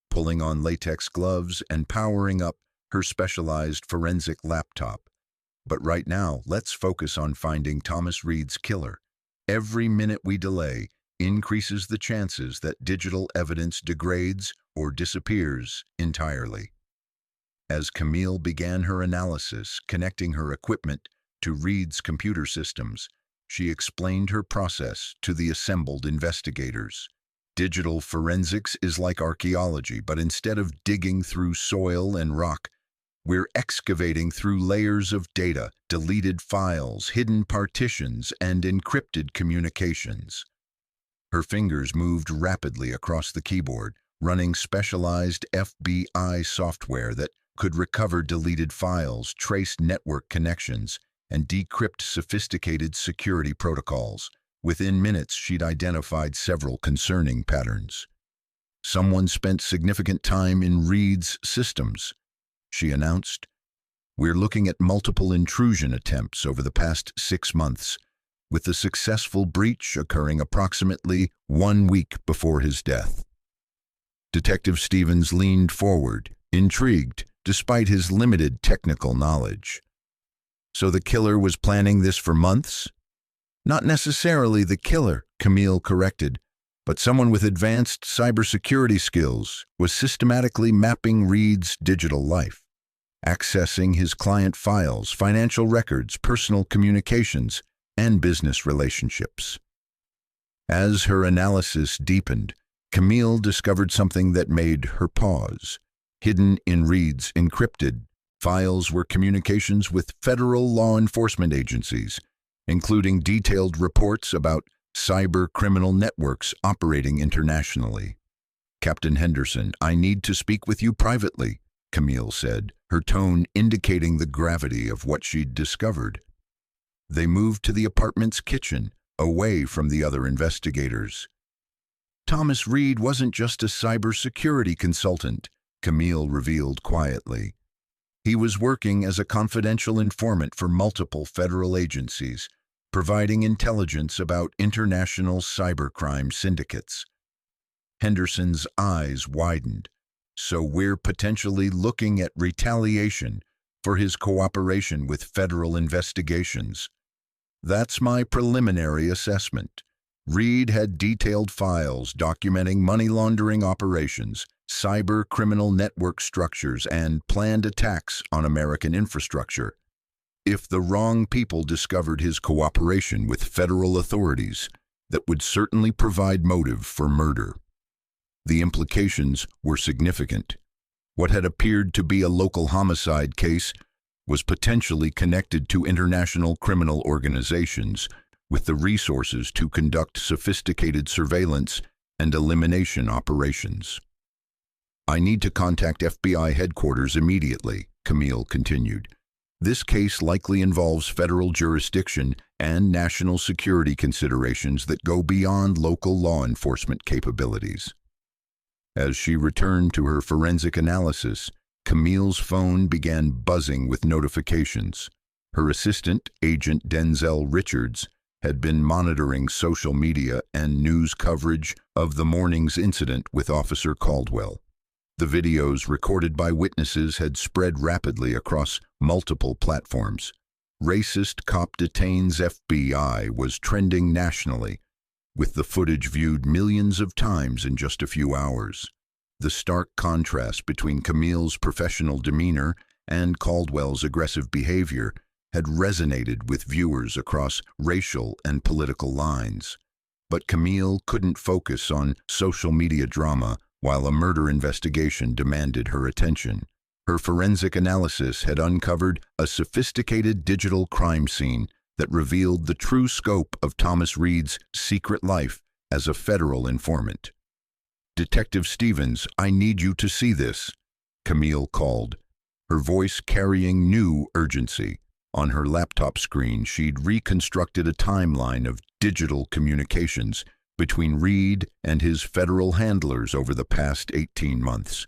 pulling on latex gloves and powering up her specialized forensic laptop. "But right now, let's focus on finding Thomas Reed's killer. Every minute we delay increases the chances that digital evidence degrades or disappears entirely." As Camille began her analysis, connecting her equipment to Reed's computer systems, she explained her process to the assembled investigators. "Digital forensics is like archaeology, but instead of digging through soil and rock, we're excavating through layers of data, deleted files, hidden partitions, and encrypted communications." Her fingers moved rapidly across the keyboard, running specialized FBI software that could recover deleted files, trace network connections, and decrypt sophisticated security protocols. Within minutes, she'd identified several concerning patterns. "Someone spent significant time in Reed's systems," she announced. "We're looking at multiple intrusion attempts over the past 6 months, with the successful breach occurring approximately 1 week before his death." Detective Stevens leaned forward, intrigued, despite his limited technical knowledge. "So the killer was planning this for months?" "Not necessarily the killer," Camille corrected, "but someone with advanced cybersecurity skills was systematically mapping Reed's digital life, accessing his client files, financial records, personal communications, and business relationships." As her analysis deepened, Camille discovered something that made her pause. Hidden in Reed's encrypted files were communications with federal law enforcement agencies, including detailed reports about cyber criminal networks operating internationally. "Captain Henderson, I need to speak with you privately," Camille said, her tone indicating the gravity of what she'd discovered. They moved to the apartment's kitchen, away from the other investigators. "Thomas Reed wasn't just a cybersecurity consultant," Camille revealed quietly. "He was working as a confidential informant for multiple federal agencies, providing intelligence about international cybercrime syndicates." Henderson's eyes widened. "So we're potentially looking at retaliation for his cooperation with federal investigations." "That's my preliminary assessment. Reed had detailed files documenting money laundering operations, cyber criminal network structures, and planned attacks on American infrastructure. If the wrong people discovered his cooperation with federal authorities, that would certainly provide motive for murder." The implications were significant. What had appeared to be a local homicide case was potentially connected to international criminal organizations with the resources to conduct sophisticated surveillance and elimination operations. "I need to contact FBI headquarters immediately," Camille continued. "This case likely involves federal jurisdiction and national security considerations that go beyond local law enforcement capabilities." As she returned to her forensic analysis, Camille's phone began buzzing with notifications. Her assistant, Agent Denzel Richards, had been monitoring social media and news coverage of the morning's incident with Officer Caldwell. The videos recorded by witnesses had spread rapidly across multiple platforms. "Racist cop detains FBI" was trending nationally, with the footage viewed millions of times in just a few hours. The stark contrast between Camille's professional demeanor and Caldwell's aggressive behavior had resonated with viewers across racial and political lines. But Camille couldn't focus on social media drama while a murder investigation demanded her attention. Her forensic analysis had uncovered a sophisticated digital crime scene that revealed the true scope of Thomas Reed's secret life as a federal informant. "Detective Stevens, I need you to see this," Camille called, her voice carrying new urgency. On her laptop screen, she'd reconstructed a timeline of digital communications between Reed and his federal handlers over the past 18 months.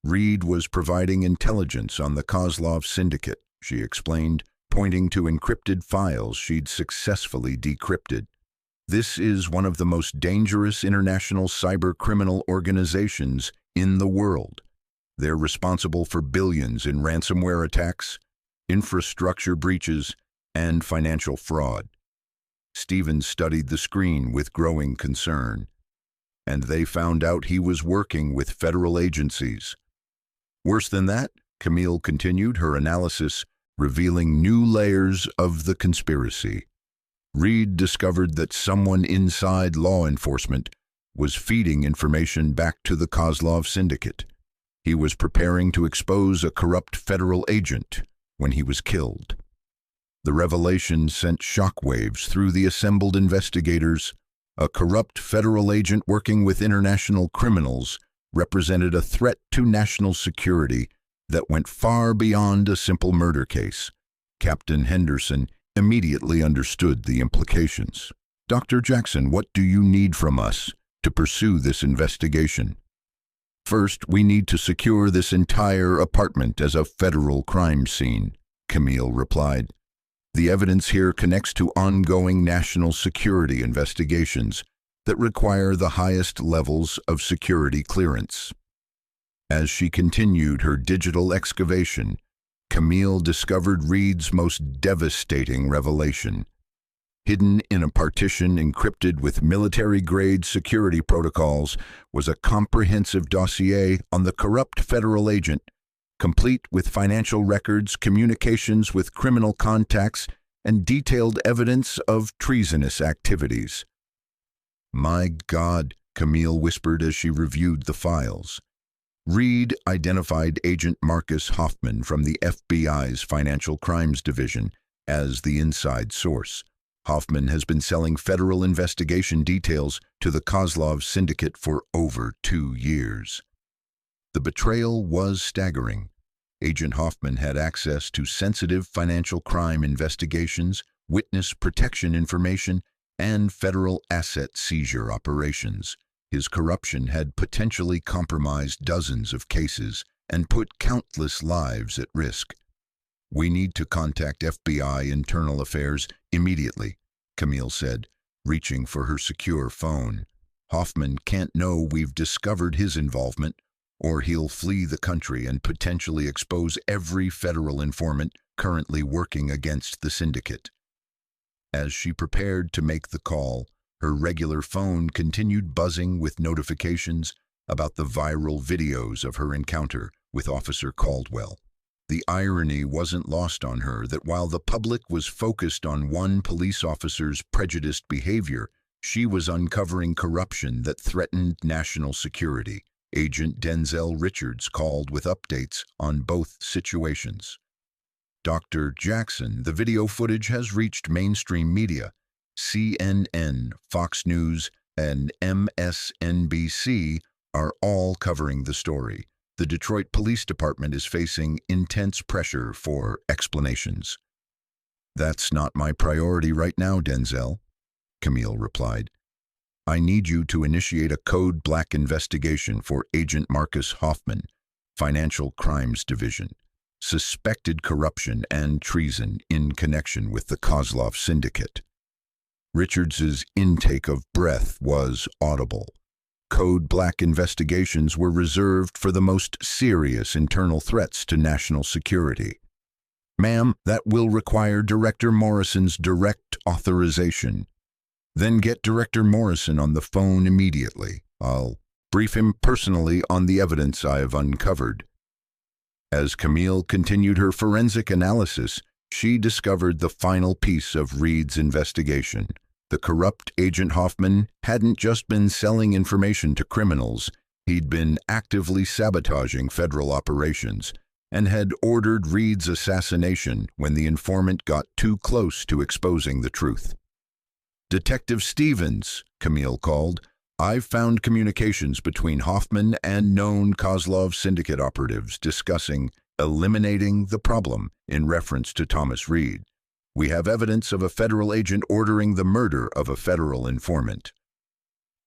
Reed was providing intelligence on the Kozlov syndicate, she explained, pointing to encrypted files she'd successfully decrypted. This is one of the most dangerous international cybercriminal organizations in the world. They're responsible for billions in ransomware attacks, infrastructure breaches, and financial fraud. Stevens studied the screen with growing concern, and they found out he was working with federal agencies. Worse than that, Camille continued her analysis, revealing new layers of the conspiracy. Reed discovered that someone inside law enforcement was feeding information back to the Kozlov syndicate. He was preparing to expose a corrupt federal agent when he was killed. The revelation sent shockwaves through the assembled investigators. A corrupt federal agent working with international criminals represented a threat to national security that went far beyond a simple murder case. Captain Henderson immediately understood the implications. "Dr. Jackson, what do you need from us to pursue this investigation?" "First, we need to secure this entire apartment as a federal crime scene," Camille replied. "The evidence here connects to ongoing national security investigations that require the highest levels of security clearance." As she continued her digital excavation, Camille discovered Reed's most devastating revelation. Hidden in a partition encrypted with military-grade security protocols was a comprehensive dossier on the corrupt federal agent, complete with financial records, communications with criminal contacts, and detailed evidence of treasonous activities. "My God," Camille whispered as she reviewed the files. Reed identified Agent Marcus Hoffman from the FBI's Financial Crimes Division as the inside source. Hoffman has been selling federal investigation details to the Kozlov syndicate for over 2 years. The betrayal was staggering. Agent Hoffman had access to sensitive financial crime investigations, witness protection information, and federal asset seizure operations. His corruption had potentially compromised dozens of cases and put countless lives at risk. "We need to contact FBI Internal Affairs immediately," Camille said, reaching for her secure phone. "Hoffman can't know we've discovered his involvement, or he'll flee the country and potentially expose every federal informant currently working against the syndicate." As she prepared to make the call, her regular phone continued buzzing with notifications about the viral videos of her encounter with Officer Caldwell. The irony wasn't lost on her that while the public was focused on one police officer's prejudiced behavior, she was uncovering corruption that threatened national security. Agent Denzel Richards called with updates on both situations. "Dr. Jackson, the video footage has reached mainstream media. CNN, Fox News, and MSNBC are all covering the story. The Detroit Police Department is facing intense pressure for explanations." "That's not my priority right now, Denzel," Camille replied. "I need you to initiate a code black investigation for Agent Marcus Hoffman, Financial Crimes Division, suspected corruption and treason in connection with the Kozlov syndicate." Richards's intake of breath was audible. Code black investigations were reserved for the most serious internal threats to national security. "Ma'am, that will require Director Morrison's direct authorization." "Then get Director Morrison on the phone immediately. I'll brief him personally on the evidence I have uncovered." As Camille continued her forensic analysis, she discovered the final piece of Reed's investigation. The corrupt Agent Hoffman hadn't just been selling information to criminals, he'd been actively sabotaging federal operations and had ordered Reed's assassination when the informant got too close to exposing the truth. "Detective Stevens," Camille called, I've found communications between Hoffman and known Kozlov syndicate operatives discussing eliminating the problem in reference to Thomas Reed. We have evidence of a federal agent ordering the murder of a federal informant.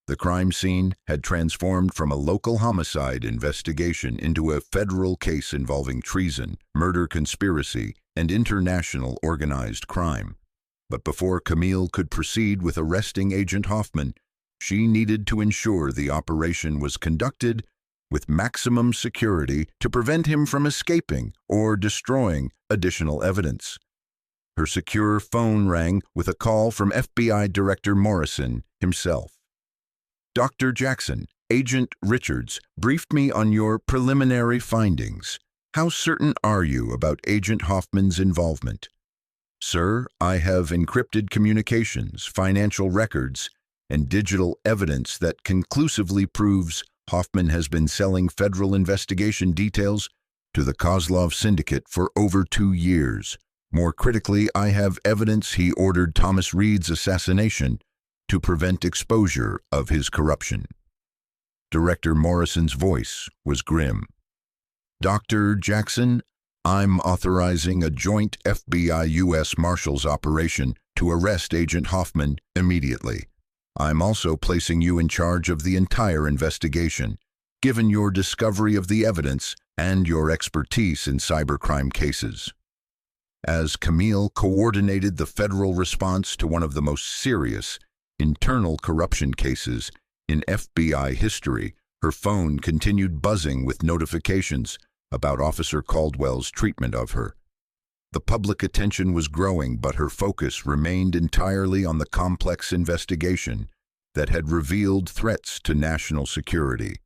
The crime scene had transformed from a local homicide investigation into a federal case involving treason, murder conspiracy, and international organized crime. But before Camille could proceed with arresting Agent Hoffman, she needed to ensure the operation was conducted with maximum security to prevent him from escaping or destroying additional evidence. Her secure phone rang with a call from FBI Director Morrison himself. Dr. Jackson, Agent Richards briefed me on your preliminary findings. How certain are you about Agent Hoffman's involvement? Sir, I have encrypted communications, financial records, and digital evidence that conclusively proves Hoffman has been selling federal investigation details to the Kozlov syndicate for over 2 years. More critically, I have evidence he ordered Thomas Reed's assassination to prevent exposure of his corruption. Director Morrison's voice was grim. Dr. Jackson, I'm authorizing a joint FBI U.S. Marshals operation to arrest Agent Hoffman immediately. I'm also placing you in charge of the entire investigation, given your discovery of the evidence and your expertise in cybercrime cases. As Camille coordinated the federal response to one of the most serious internal corruption cases in FBI history, her phone continued buzzing with notifications about Officer Caldwell's treatment of her. The public attention was growing, but her focus remained entirely on the complex investigation that had revealed threats to national security.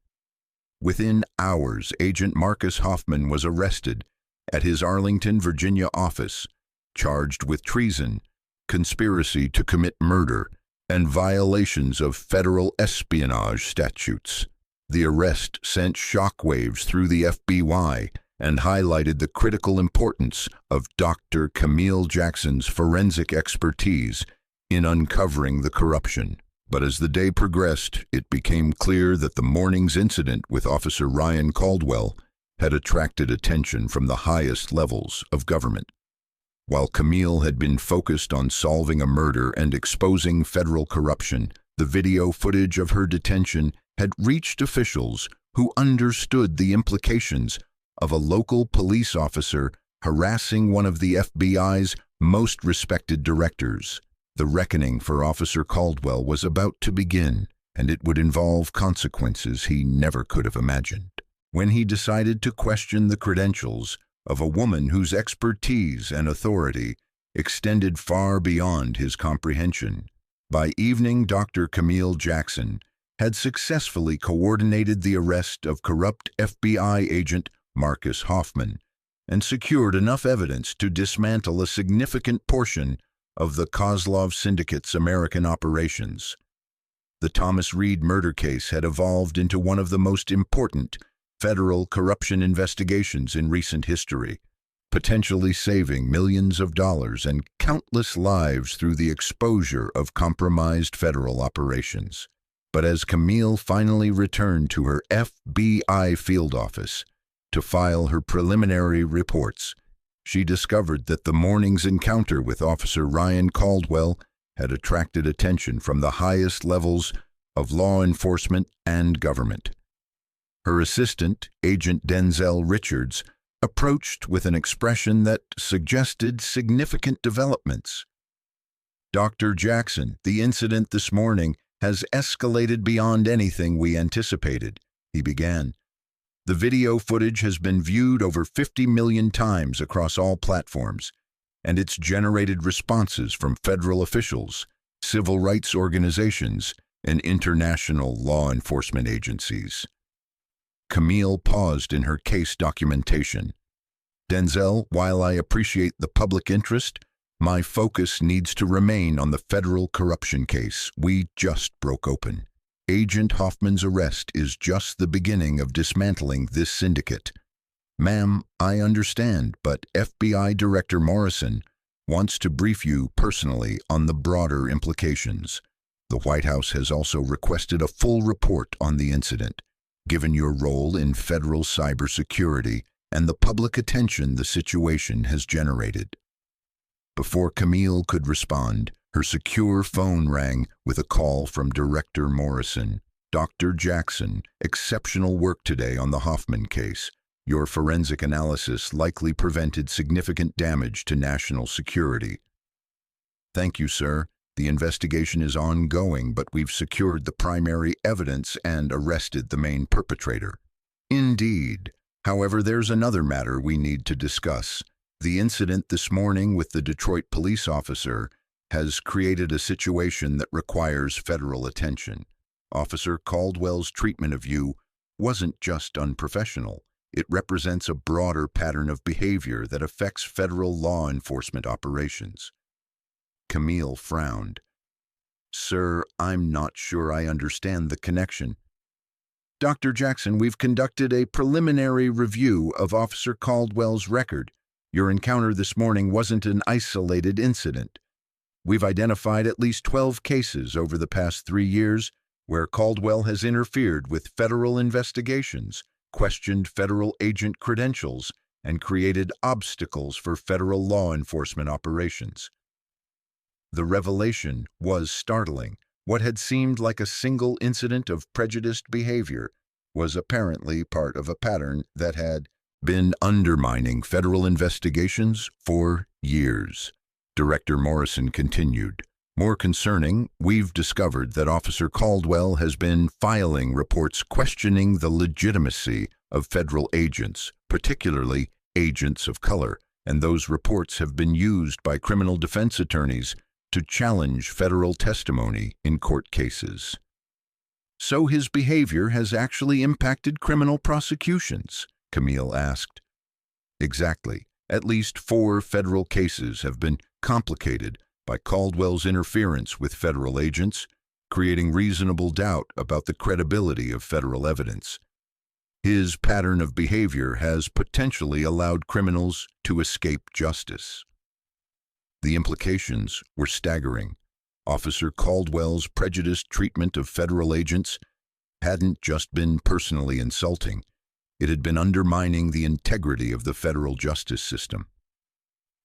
Within hours, Agent Marcus Hoffman was arrested at his Arlington, Virginia office, charged with treason, conspiracy to commit murder, and violations of federal espionage statutes. The arrest sent shockwaves through the FBI and highlighted the critical importance of Dr. Camille Jackson's forensic expertise in uncovering the corruption. But as the day progressed, it became clear that the morning's incident with Officer Ryan Caldwell had attracted attention from the highest levels of government. While Camille had been focused on solving a murder and exposing federal corruption, the video footage of her detention had reached officials who understood the implications of a local police officer harassing one of the FBI's most respected directors. The reckoning for Officer Caldwell was about to begin, and it would involve consequences he never could have imagined. When he decided to question the credentials of a woman whose expertise and authority extended far beyond his comprehension, by evening Dr. Camille Jackson had successfully coordinated the arrest of corrupt FBI agent Marcus Hoffman and secured enough evidence to dismantle a significant portion of the Kozlov syndicate's American operations. The Thomas Reed murder case had evolved into one of the most important federal corruption investigations in recent history, potentially saving millions of dollars and countless lives through the exposure of compromised federal operations. But as Camille finally returned to her FBI field office to file her preliminary reports, she discovered that the morning's encounter with Officer Ryan Caldwell had attracted attention from the highest levels of law enforcement and government. Her assistant, Agent Denzel Richards, approached with an expression that suggested significant developments. Dr. Jackson, the incident this morning has escalated beyond anything we anticipated, he began. The video footage has been viewed over 50 million times across all platforms, and it's generated responses from federal officials, civil rights organizations, and international law enforcement agencies. Camille paused in her case documentation. Denzel, while I appreciate the public interest, my focus needs to remain on the federal corruption case we just broke open. Agent Hoffman's arrest is just the beginning of dismantling this syndicate. Ma'am, I understand, but FBI Director Morrison wants to brief you personally on the broader implications. The White House has also requested a full report on the incident, given your role in federal cybersecurity and the public attention the situation has generated. Before Camille could respond, her secure phone rang with a call from Director Morrison. Dr. Jackson, exceptional work today on the Hoffman case. Your forensic analysis likely prevented significant damage to national security. Thank you, sir. The investigation is ongoing, but we've secured the primary evidence and arrested the main perpetrator. Indeed. However, there's another matter we need to discuss. The incident this morning with the Detroit police officer has created a situation that requires federal attention. Officer Caldwell's treatment of you wasn't just unprofessional. It represents a broader pattern of behavior that affects federal law enforcement operations. Camille frowned. Sir, I'm not sure I understand the connection. Dr. Jackson, we've conducted a preliminary review of Officer Caldwell's record. Your encounter this morning wasn't an isolated incident. We've identified at least 12 cases over the past 3 years where Caldwell has interfered with federal investigations, questioned federal agent credentials, and created obstacles for federal law enforcement operations. The revelation was startling. What had seemed like a single incident of prejudiced behavior was apparently part of a pattern that had been undermining federal investigations for years. Director Morrison continued. More concerning, we've discovered that Officer Caldwell has been filing reports questioning the legitimacy of federal agents, particularly agents of color, and those reports have been used by criminal defense attorneys to challenge federal testimony in court cases. So his behavior has actually impacted criminal prosecutions? Camille asked. Exactly. At least 4 federal cases have been complicated by Caldwell's interference with federal agents, creating reasonable doubt about the credibility of federal evidence. His pattern of behavior has potentially allowed criminals to escape justice. The implications were staggering. Officer Caldwell's prejudiced treatment of federal agents hadn't just been personally insulting. It had been undermining the integrity of the federal justice system.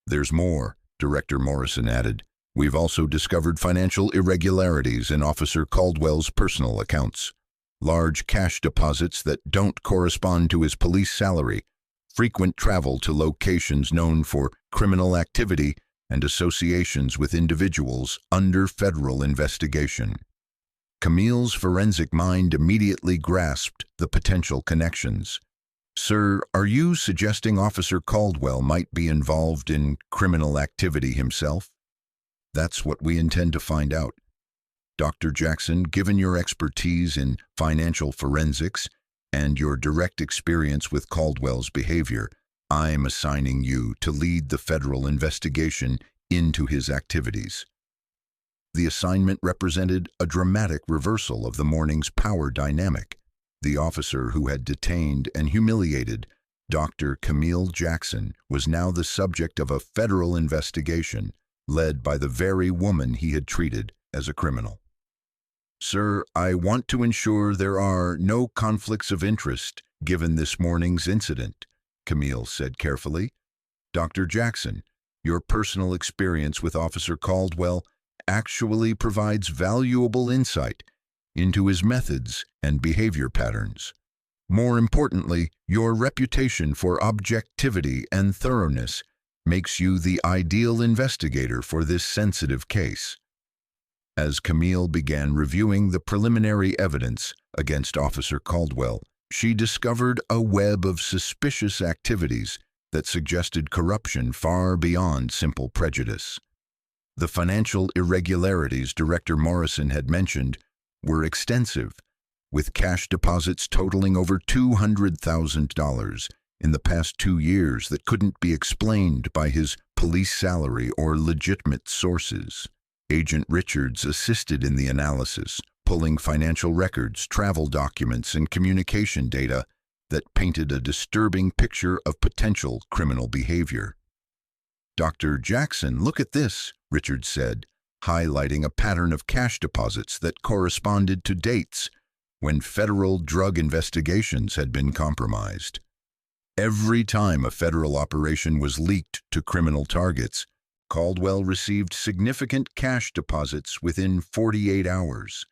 There's more, Director Morrison added. We've also discovered financial irregularities in Officer Caldwell's personal accounts. Large cash deposits that don't correspond to his police salary, frequent travel to locations known for criminal activity, and associations with individuals under federal investigation. Camille's forensic mind immediately grasped the potential connections. Sir, are you suggesting Officer Caldwell might be involved in criminal activity himself? That's what we intend to find out. Dr. Jackson, given your expertise in financial forensics and your direct experience with Caldwell's behavior, I'm assigning you to lead the federal investigation into his activities. The assignment represented a dramatic reversal of the morning's power dynamic. The officer who had detained and humiliated Dr. Camille Jackson was now the subject of a federal investigation led by the very woman he had treated as a criminal. Sir, I want to ensure there are no conflicts of interest given this morning's incident, Camille said carefully. Dr. Jackson, your personal experience with Officer Caldwell actually provides valuable insight into his methods and behavior patterns. More importantly, your reputation for objectivity and thoroughness makes you the ideal investigator for this sensitive case. As Camille began reviewing the preliminary evidence against Officer Caldwell, she discovered a web of suspicious activities that suggested corruption far beyond simple prejudice. The financial irregularities Director Morrison had mentioned were extensive, with cash deposits totaling over $200,000 in the past 2 years that couldn't be explained by his police salary or legitimate sources. Agent Richards assisted in the analysis, pulling financial records, travel documents, and communication data that painted a disturbing picture of potential criminal behavior. Dr. Jackson, look at this, Richards said, highlighting a pattern of cash deposits that corresponded to dates when federal drug investigations had been compromised. Every time a federal operation was leaked to criminal targets, Caldwell received significant cash deposits within 48 hours.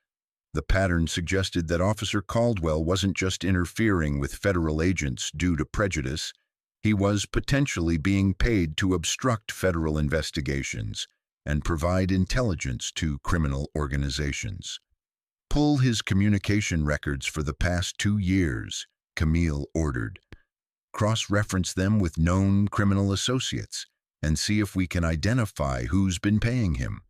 The pattern suggested that Officer Caldwell wasn't just interfering with federal agents due to prejudice, he was potentially being paid to obstruct federal investigations and provide intelligence to criminal organizations. "Pull his communication records for the past 2 years," Camille ordered. "Cross-reference them with known criminal associates and see if we can identify who's been paying him."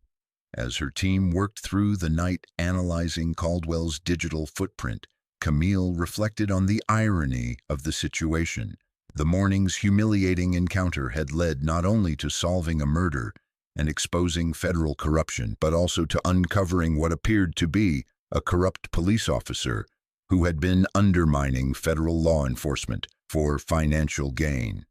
As her team worked through the night analyzing Caldwell's digital footprint, Camille reflected on the irony of the situation. The morning's humiliating encounter had led not only to solving a murder and exposing federal corruption, but also to uncovering what appeared to be a corrupt police officer who had been undermining federal law enforcement for financial gain.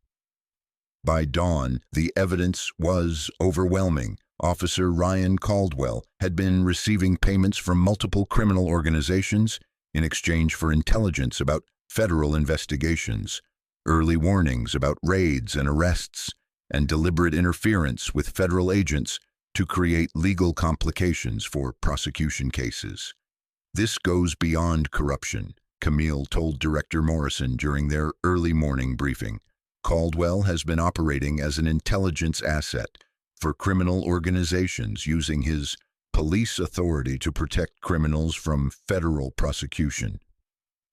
By dawn, the evidence was overwhelming. Officer Ryan Caldwell had been receiving payments from multiple criminal organizations in exchange for intelligence about federal investigations, early warnings about raids and arrests, and deliberate interference with federal agents to create legal complications for prosecution cases. "This goes beyond corruption," Camille told Director Morrison during their early morning briefing. "Caldwell has been operating as an intelligence asset for criminal organizations, using his police authority to protect criminals from federal prosecution."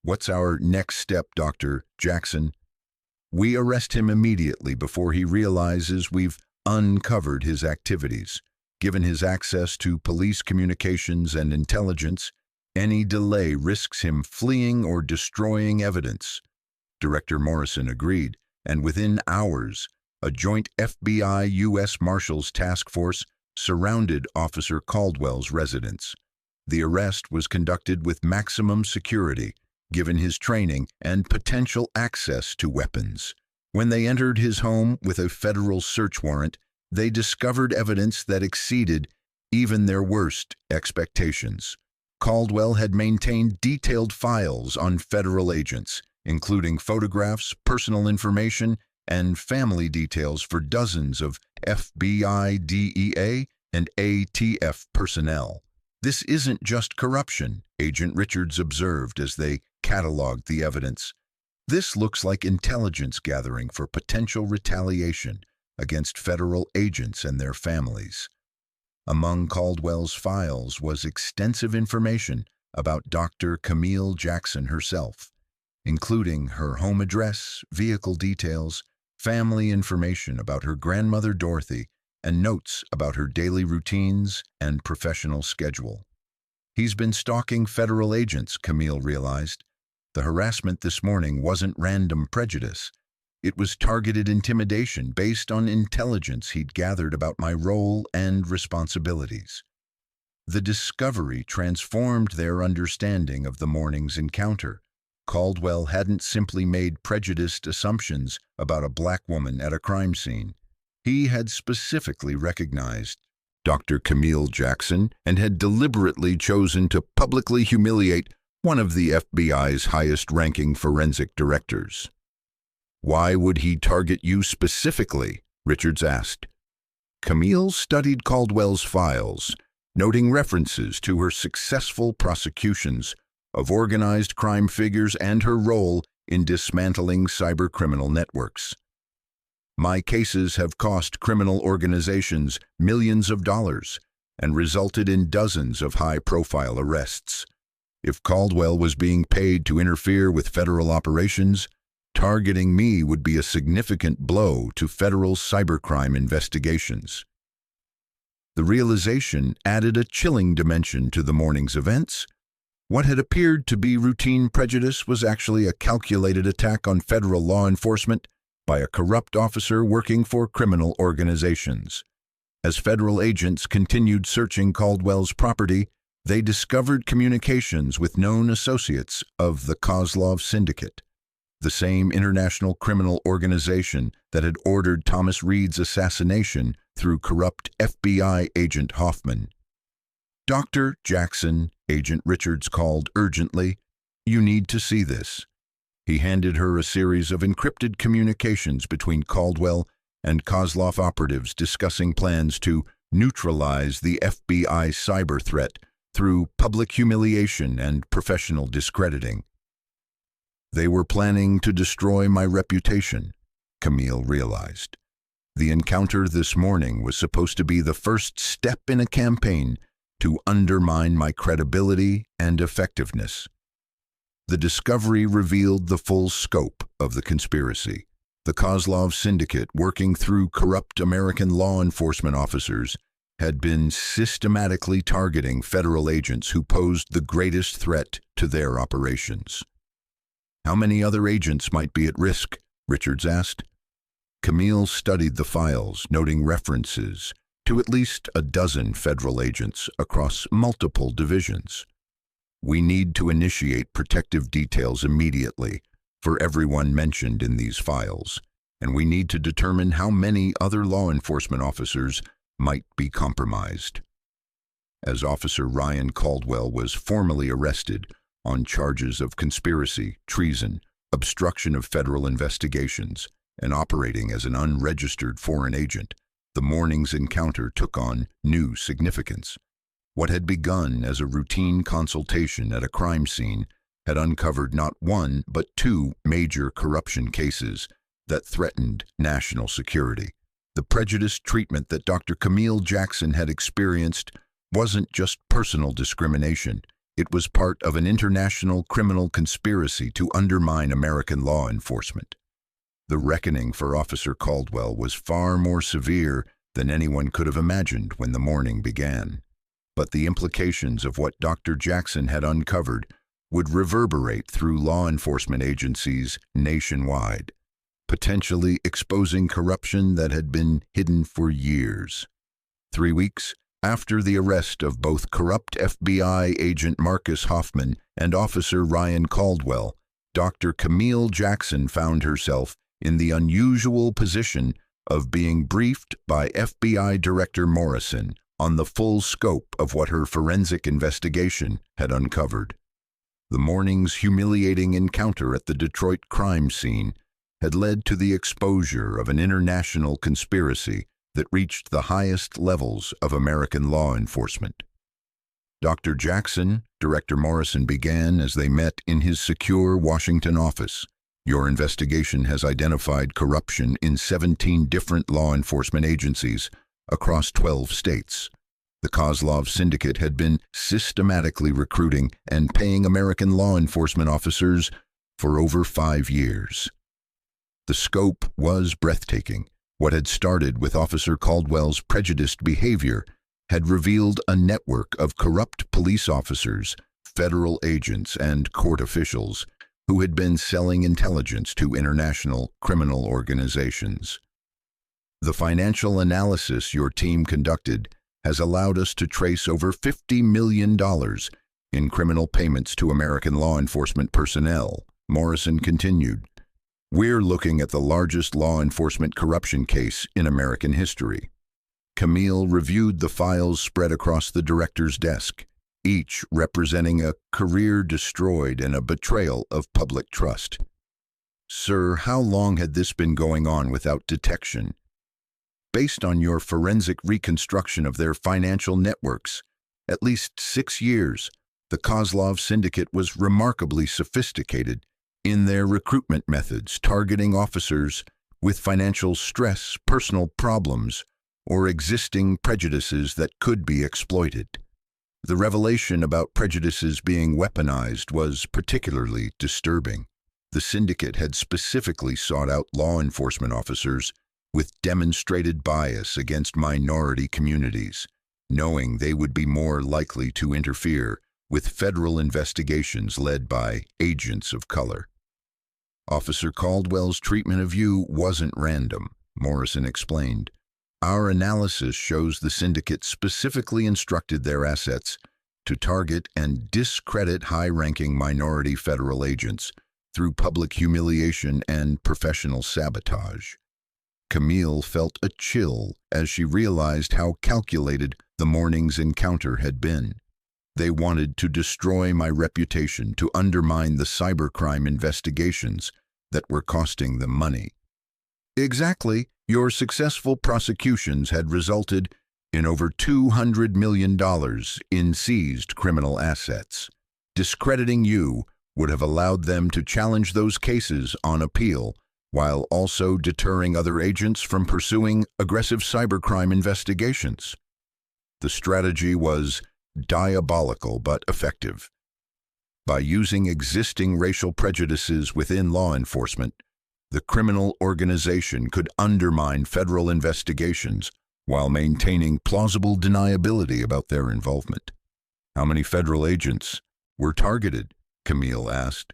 "What's our next step, Dr. Jackson?" "We arrest him immediately before he realizes we've uncovered his activities. Given his access to police communications and intelligence, any delay risks him fleeing or destroying evidence." Director Morrison agreed, and within hours, a joint FBI U.S. Marshals task force surrounded Officer Caldwell's residence. The arrest was conducted with maximum security, given his training and potential access to weapons. When they entered his home with a federal search warrant, they discovered evidence that exceeded even their worst expectations. Caldwell had maintained detailed files on federal agents, including photographs, personal information, and family details for dozens of FBI, DEA, and ATF personnel. "This isn't just corruption," Agent Richards observed as they cataloged the evidence. "This looks like intelligence gathering for potential retaliation against federal agents and their families." Among Caldwell's files was extensive information about Dr. Camille Jackson herself, including her home address, vehicle details, family information about her grandmother Dorothy, and notes about her daily routines and professional schedule. "He's been stalking federal agents," Camille realized. The harassment this morning wasn't random prejudice. It was targeted intimidation based on intelligence he'd gathered about my role and responsibilities. The discovery transformed their understanding of the morning's encounter. Caldwell hadn't simply made prejudiced assumptions about a black woman at a crime scene. He had specifically recognized Dr. Camille Jackson and had deliberately chosen to publicly humiliate one of the FBI's highest-ranking forensic directors. "Why would he target you specifically?" Richards asked. Camille studied Caldwell's files, noting references to her successful prosecutions of organized crime figures and her role in dismantling cybercriminal networks. "My cases have cost criminal organizations millions of dollars and resulted in dozens of high-profile arrests. If Caldwell was being paid to interfere with federal operations, targeting me would be a significant blow to federal cybercrime investigations." The realization added a chilling dimension to the morning's events. What had appeared to be routine prejudice was actually a calculated attack on federal law enforcement by a corrupt officer working for criminal organizations. As federal agents continued searching Caldwell's property, they discovered communications with known associates of the Kozlov syndicate. the same international criminal organization that had ordered Thomas Reed's assassination through corrupt FBI agent Hoffman. "Dr. Jackson," Agent Richards called urgently. "You need to see this." He handed her a series of encrypted communications between Caldwell and Kozlov operatives discussing plans to neutralize the FBI cyber threat through public humiliation and professional discrediting. They were planning to destroy my reputation, Camille realized. The encounter this morning was supposed to be the first step in a campaign to undermine my credibility and effectiveness. The discovery revealed the full scope of the conspiracy. The Kozlov syndicate, working through corrupt American law enforcement officers, had been systematically targeting federal agents who posed the greatest threat to their operations. "How many other agents might be at risk?" Richards asked. Camille studied the files, noting references to at least a dozen federal agents across multiple divisions. "We need to initiate protective details immediately for everyone mentioned in these files, and we need to determine how many other law enforcement officers might be compromised." As Officer Ryan Caldwell was formally arrested on charges of conspiracy, treason, obstruction of federal investigations, and operating as an unregistered foreign agent, the morning's encounter took on new significance. What had begun as a routine consultation at a crime scene had uncovered not one but two major corruption cases that threatened national security. The prejudiced treatment that Dr. Camille Jackson had experienced wasn't just personal discrimination. It was part of an international criminal conspiracy to undermine American law enforcement. The reckoning for Officer Caldwell was far more severe than anyone could have imagined when the morning began. But the implications of what Dr. Jackson had uncovered would reverberate through law enforcement agencies nationwide, potentially exposing corruption that had been hidden for years. 3 weeks after the arrest of both corrupt FBI agent Marcus Hoffman and Officer Ryan Caldwell, Dr. Camille Jackson found herself in the unusual position of being briefed by FBI Director Morrison on the full scope of what her forensic investigation had uncovered. The morning's humiliating encounter at the Detroit crime scene had led to the exposure of an international conspiracy that reached the highest levels of American law enforcement. "Dr. Jackson," Director Morrison began as they met in his secure Washington office, "your investigation has identified corruption in 17 different law enforcement agencies across 12 states. The Kozlov syndicate had been systematically recruiting and paying American law enforcement officers for over 5 years." The scope was breathtaking. What had started with Officer Caldwell's prejudiced behavior had revealed a network of corrupt police officers, federal agents, and court officials who had been selling intelligence to international criminal organizations. "The financial analysis your team conducted has allowed us to trace over $50 million in criminal payments to American law enforcement personnel," Morrison continued. "We're looking at the largest law enforcement corruption case in American history." Camille reviewed the files spread across the director's desk, each representing a career destroyed and a betrayal of public trust. "Sir, how long had this been going on without detection?" "Based on your forensic reconstruction of their financial networks, at least 6 years. The Kozlov syndicate was remarkably sophisticated in their recruitment methods, targeting officers with financial stress, personal problems, or existing prejudices that could be exploited. The revelation about prejudices being weaponized was particularly disturbing. The syndicate had specifically sought out law enforcement officers with demonstrated bias against minority communities, knowing they would be more likely to interfere with federal investigations led by agents of color. Officer Caldwell's treatment of you wasn't random, Morrison explained. Our analysis shows the syndicate specifically instructed their assets to target and discredit high-ranking minority federal agents through public humiliation and professional sabotage. Camille felt a chill as she realized how calculated the morning's encounter had been. They wanted to destroy my reputation, to undermine the cybercrime investigations that were costing them money. Exactly, your successful prosecutions had resulted in over $200 million in seized criminal assets. Discrediting you would have allowed them to challenge those cases on appeal, while also deterring other agents from pursuing aggressive cybercrime investigations. The strategy was diabolical but effective. By using existing racial prejudices within law enforcement, the criminal organization could undermine federal investigations while maintaining plausible deniability about their involvement. How many federal agents were targeted? Camille asked.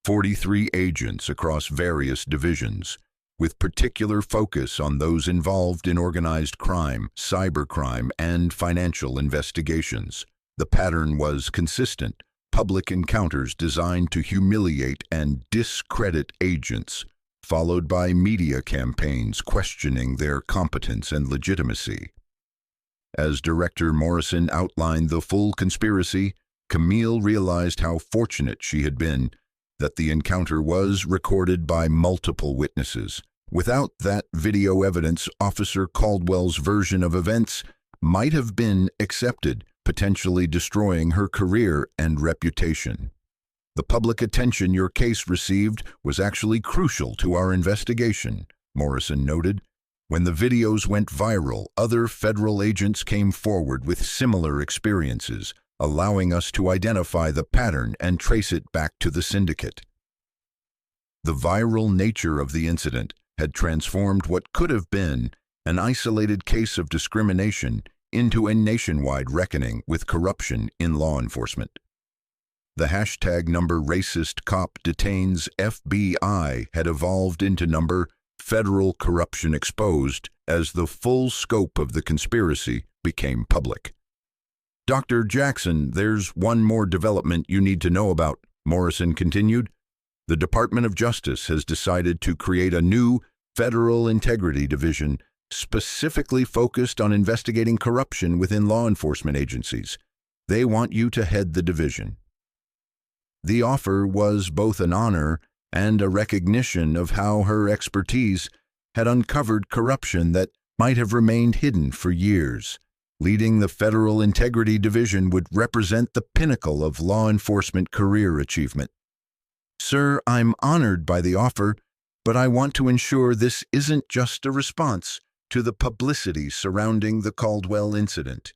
43 agents across various divisions, with particular focus on those involved in organized crime, cybercrime, and financial investigations. The pattern was consistent: public encounters designed to humiliate and discredit agents, followed by media campaigns questioning their competence and legitimacy. As Director Morrison outlined the full conspiracy, Camille realized how fortunate she had been that the encounter was recorded by multiple witnesses. Without that video evidence, Officer Caldwell's version of events might have been accepted, potentially destroying her career and reputation. The public attention your case received was actually crucial to our investigation, Morrison noted. When the videos went viral, other federal agents came forward with similar experiences, allowing us to identify the pattern and trace it back to the syndicate. The viral nature of the incident had transformed what could have been an isolated case of discrimination into a nationwide reckoning with corruption in law enforcement. The hashtag #RacistCopDetains FBI had evolved into #Federal Corruption Exposed as the full scope of the conspiracy became public. Dr. Jackson, there's one more development you need to know about, Morrison continued. The Department of Justice has decided to create a new Federal Integrity Division specifically focused on investigating corruption within law enforcement agencies. They want you to head the division. The offer was both an honor and a recognition of how her expertise had uncovered corruption that might have remained hidden for years. Leading the Federal Integrity Division would represent the pinnacle of law enforcement career achievement. Sir, I'm honored by the offer, but I want to ensure this isn't just a response to the publicity surrounding the Caldwell incident.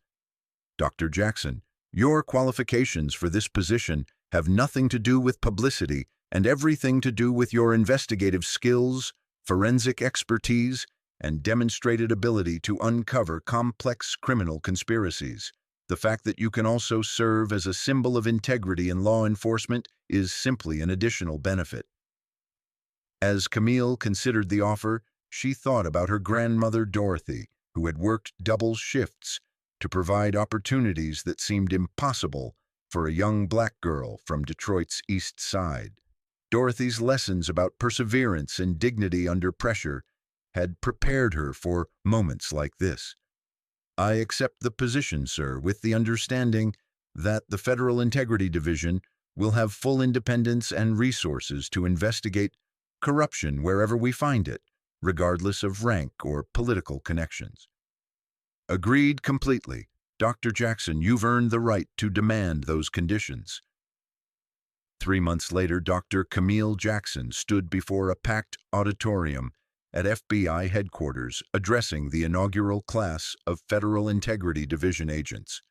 Dr. Jackson, your qualifications for this position have nothing to do with publicity and everything to do with your investigative skills, forensic expertise, and demonstrated ability to uncover complex criminal conspiracies. The fact that you can also serve as a symbol of integrity in law enforcement is simply an additional benefit. As Camille considered the offer, she thought about her grandmother Dorothy, who had worked double shifts to provide opportunities that seemed impossible for a young black girl from Detroit's East Side. Dorothy's lessons about perseverance and dignity under pressure had prepared her for moments like this. I accept the position, sir, with the understanding that the Federal Integrity Division will have full independence and resources to investigate corruption wherever we find it, regardless of rank or political connections. Agreed completely. Dr. Jackson, you've earned the right to demand those conditions. 3 months later, Dr. Camille Jackson stood before a packed auditorium at FBI headquarters addressing the inaugural class of Federal Integrity Division agents.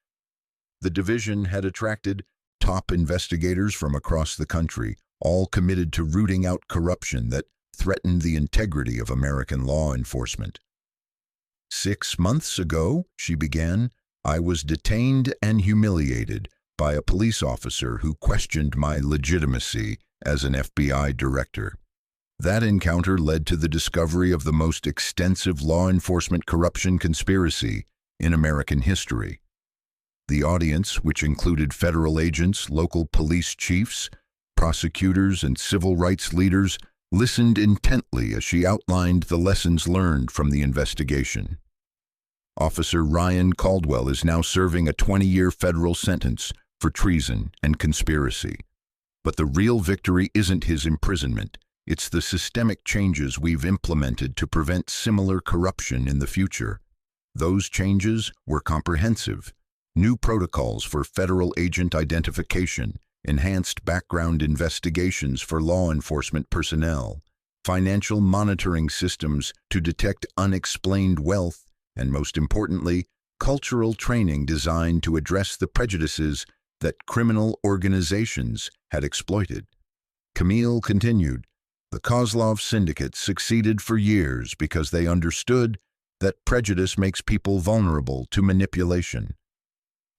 The division had attracted top investigators from across the country, all committed to rooting out corruption that threatened the integrity of American law enforcement. 6 months ago, she began, I was detained and humiliated by a police officer who questioned my legitimacy as an FBI director. That encounter led to the discovery of the most extensive law enforcement corruption conspiracy in American history. The audience, which included federal agents, local police chiefs, Prosecutors and civil rights leaders listened intently as she outlined the lessons learned from the investigation. Officer Ryan Caldwell is now serving a 20-year federal sentence for treason and conspiracy. But the real victory isn't his imprisonment. It's the systemic changes we've implemented to prevent similar corruption in the future. Those changes were comprehensive. New protocols for federal agent identification, enhanced background investigations for law enforcement personnel, financial monitoring systems to detect unexplained wealth, and most importantly, cultural training designed to address the prejudices that criminal organizations had exploited. Camille continued, "The Kozlov Syndicate succeeded for years because they understood that prejudice makes people vulnerable to manipulation.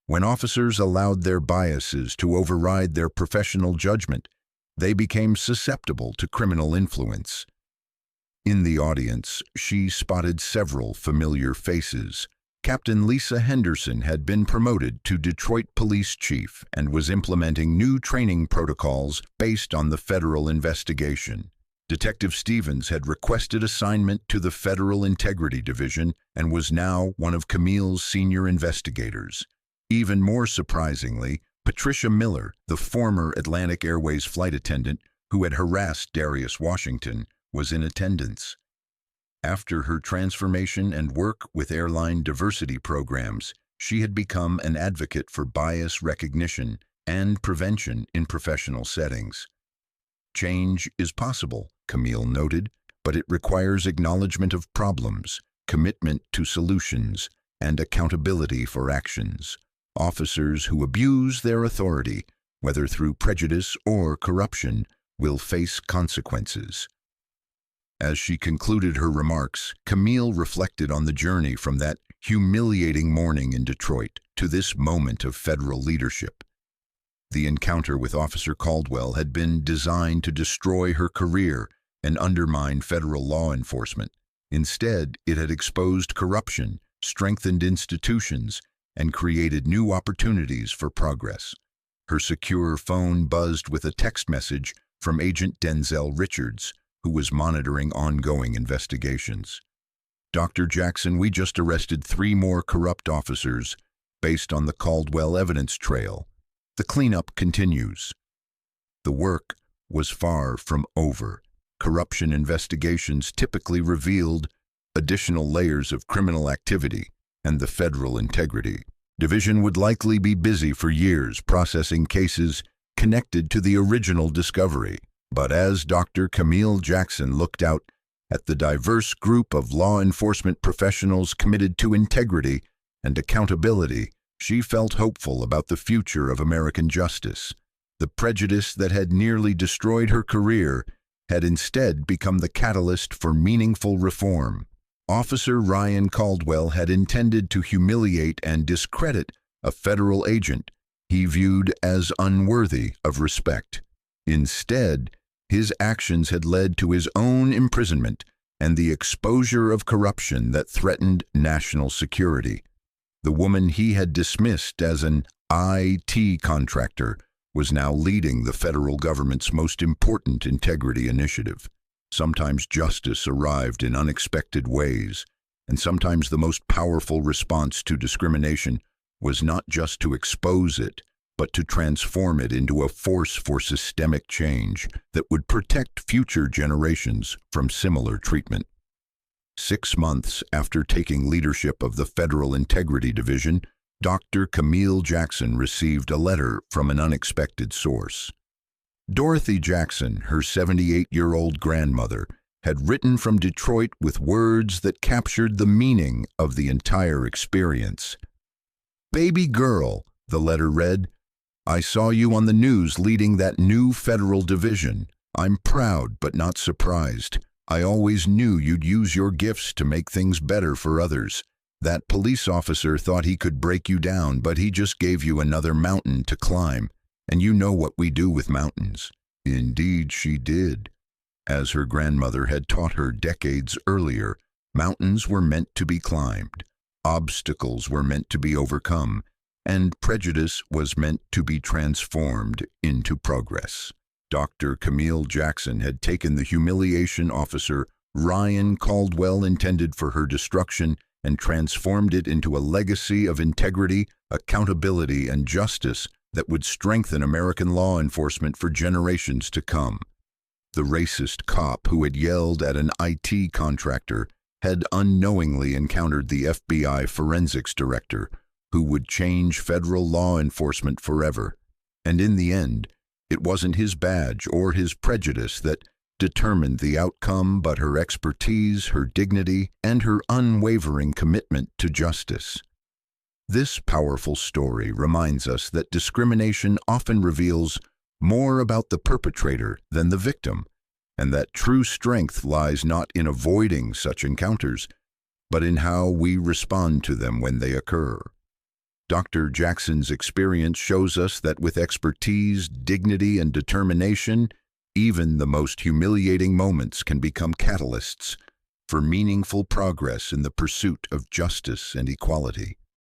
When officers allowed their biases to override their professional judgment, they became susceptible to criminal influence." In the audience, she spotted several familiar faces. Captain Lisa Henderson had been promoted to Detroit Police Chief and was implementing new training protocols based on the federal investigation. Detective Stevens had requested assignment to the Federal Integrity Division and was now one of Camille's senior investigators. Even more surprisingly, Patricia Miller, the former Atlantic Airways flight attendant who had harassed Darius Washington, was in attendance. After her transformation and work with airline diversity programs, she had become an advocate for bias recognition and prevention in professional settings. Change is possible, Camille noted, but it requires acknowledgement of problems, commitment to solutions, and accountability for actions. Officers who abuse their authority, whether through prejudice or corruption, will face consequences. As she concluded her remarks, Camille reflected on the journey from that humiliating morning in Detroit to this moment of federal leadership. The encounter with Officer Caldwell had been designed to destroy her career and undermine federal law enforcement. Instead, it had exposed corruption, strengthened institutions, and created new opportunities for progress. Her secure phone buzzed with a text message from Agent Denzel Richards, who was monitoring ongoing investigations. "Dr. Jackson, we just arrested 3 more corrupt officers based on the Caldwell evidence trail. The cleanup continues." The work was far from over. Corruption investigations typically revealed additional layers of criminal activity, and the Federal Integrity Division would likely be busy for years processing cases connected to the original discovery. But as Dr. Camille Jackson looked out at the diverse group of law enforcement professionals committed to integrity and accountability, she felt hopeful about the future of American justice. The prejudice that had nearly destroyed her career had instead become the catalyst for meaningful reform. Officer Ryan Caldwell had intended to humiliate and discredit a federal agent he viewed as unworthy of respect. Instead, his actions had led to his own imprisonment and the exposure of corruption that threatened national security. The woman he had dismissed as an IT contractor was now leading the federal government's most important integrity initiative. Sometimes justice arrived in unexpected ways, and sometimes the most powerful response to discrimination was not just to expose it, but to transform it into a force for systemic change that would protect future generations from similar treatment. 6 months after taking leadership of the Federal Integrity Division, Dr. Camille Jackson received a letter from an unexpected source. Dorothy Jackson, her 78-year-old grandmother, had written from Detroit with words that captured the meaning of the entire experience. "Baby girl," the letter read, "I saw you on the news leading that new federal division. I'm proud but not surprised. I always knew you'd use your gifts to make things better for others. That police officer thought he could break you down, but he just gave you another mountain to climb. And you know what we do with mountains." Indeed, she did. As her grandmother had taught her decades earlier, mountains were meant to be climbed, obstacles were meant to be overcome, and prejudice was meant to be transformed into progress. Dr. Camille Jackson had taken the humiliation officer Ryan Caldwell intended for her destruction and transformed it into a legacy of integrity, accountability, and justice that would strengthen American law enforcement for generations to come. The racist cop who had yelled at an IT contractor had unknowingly encountered the FBI forensics director, who would change federal law enforcement forever. And in the end, it wasn't his badge or his prejudice that determined the outcome, but her expertise, her dignity, and her unwavering commitment to justice. This powerful story reminds us that discrimination often reveals more about the perpetrator than the victim, and that true strength lies not in avoiding such encounters, but in how we respond to them when they occur. Dr. Jackson's experience shows us that with expertise, dignity, and determination, even the most humiliating moments can become catalysts for meaningful progress in the pursuit of justice and equality.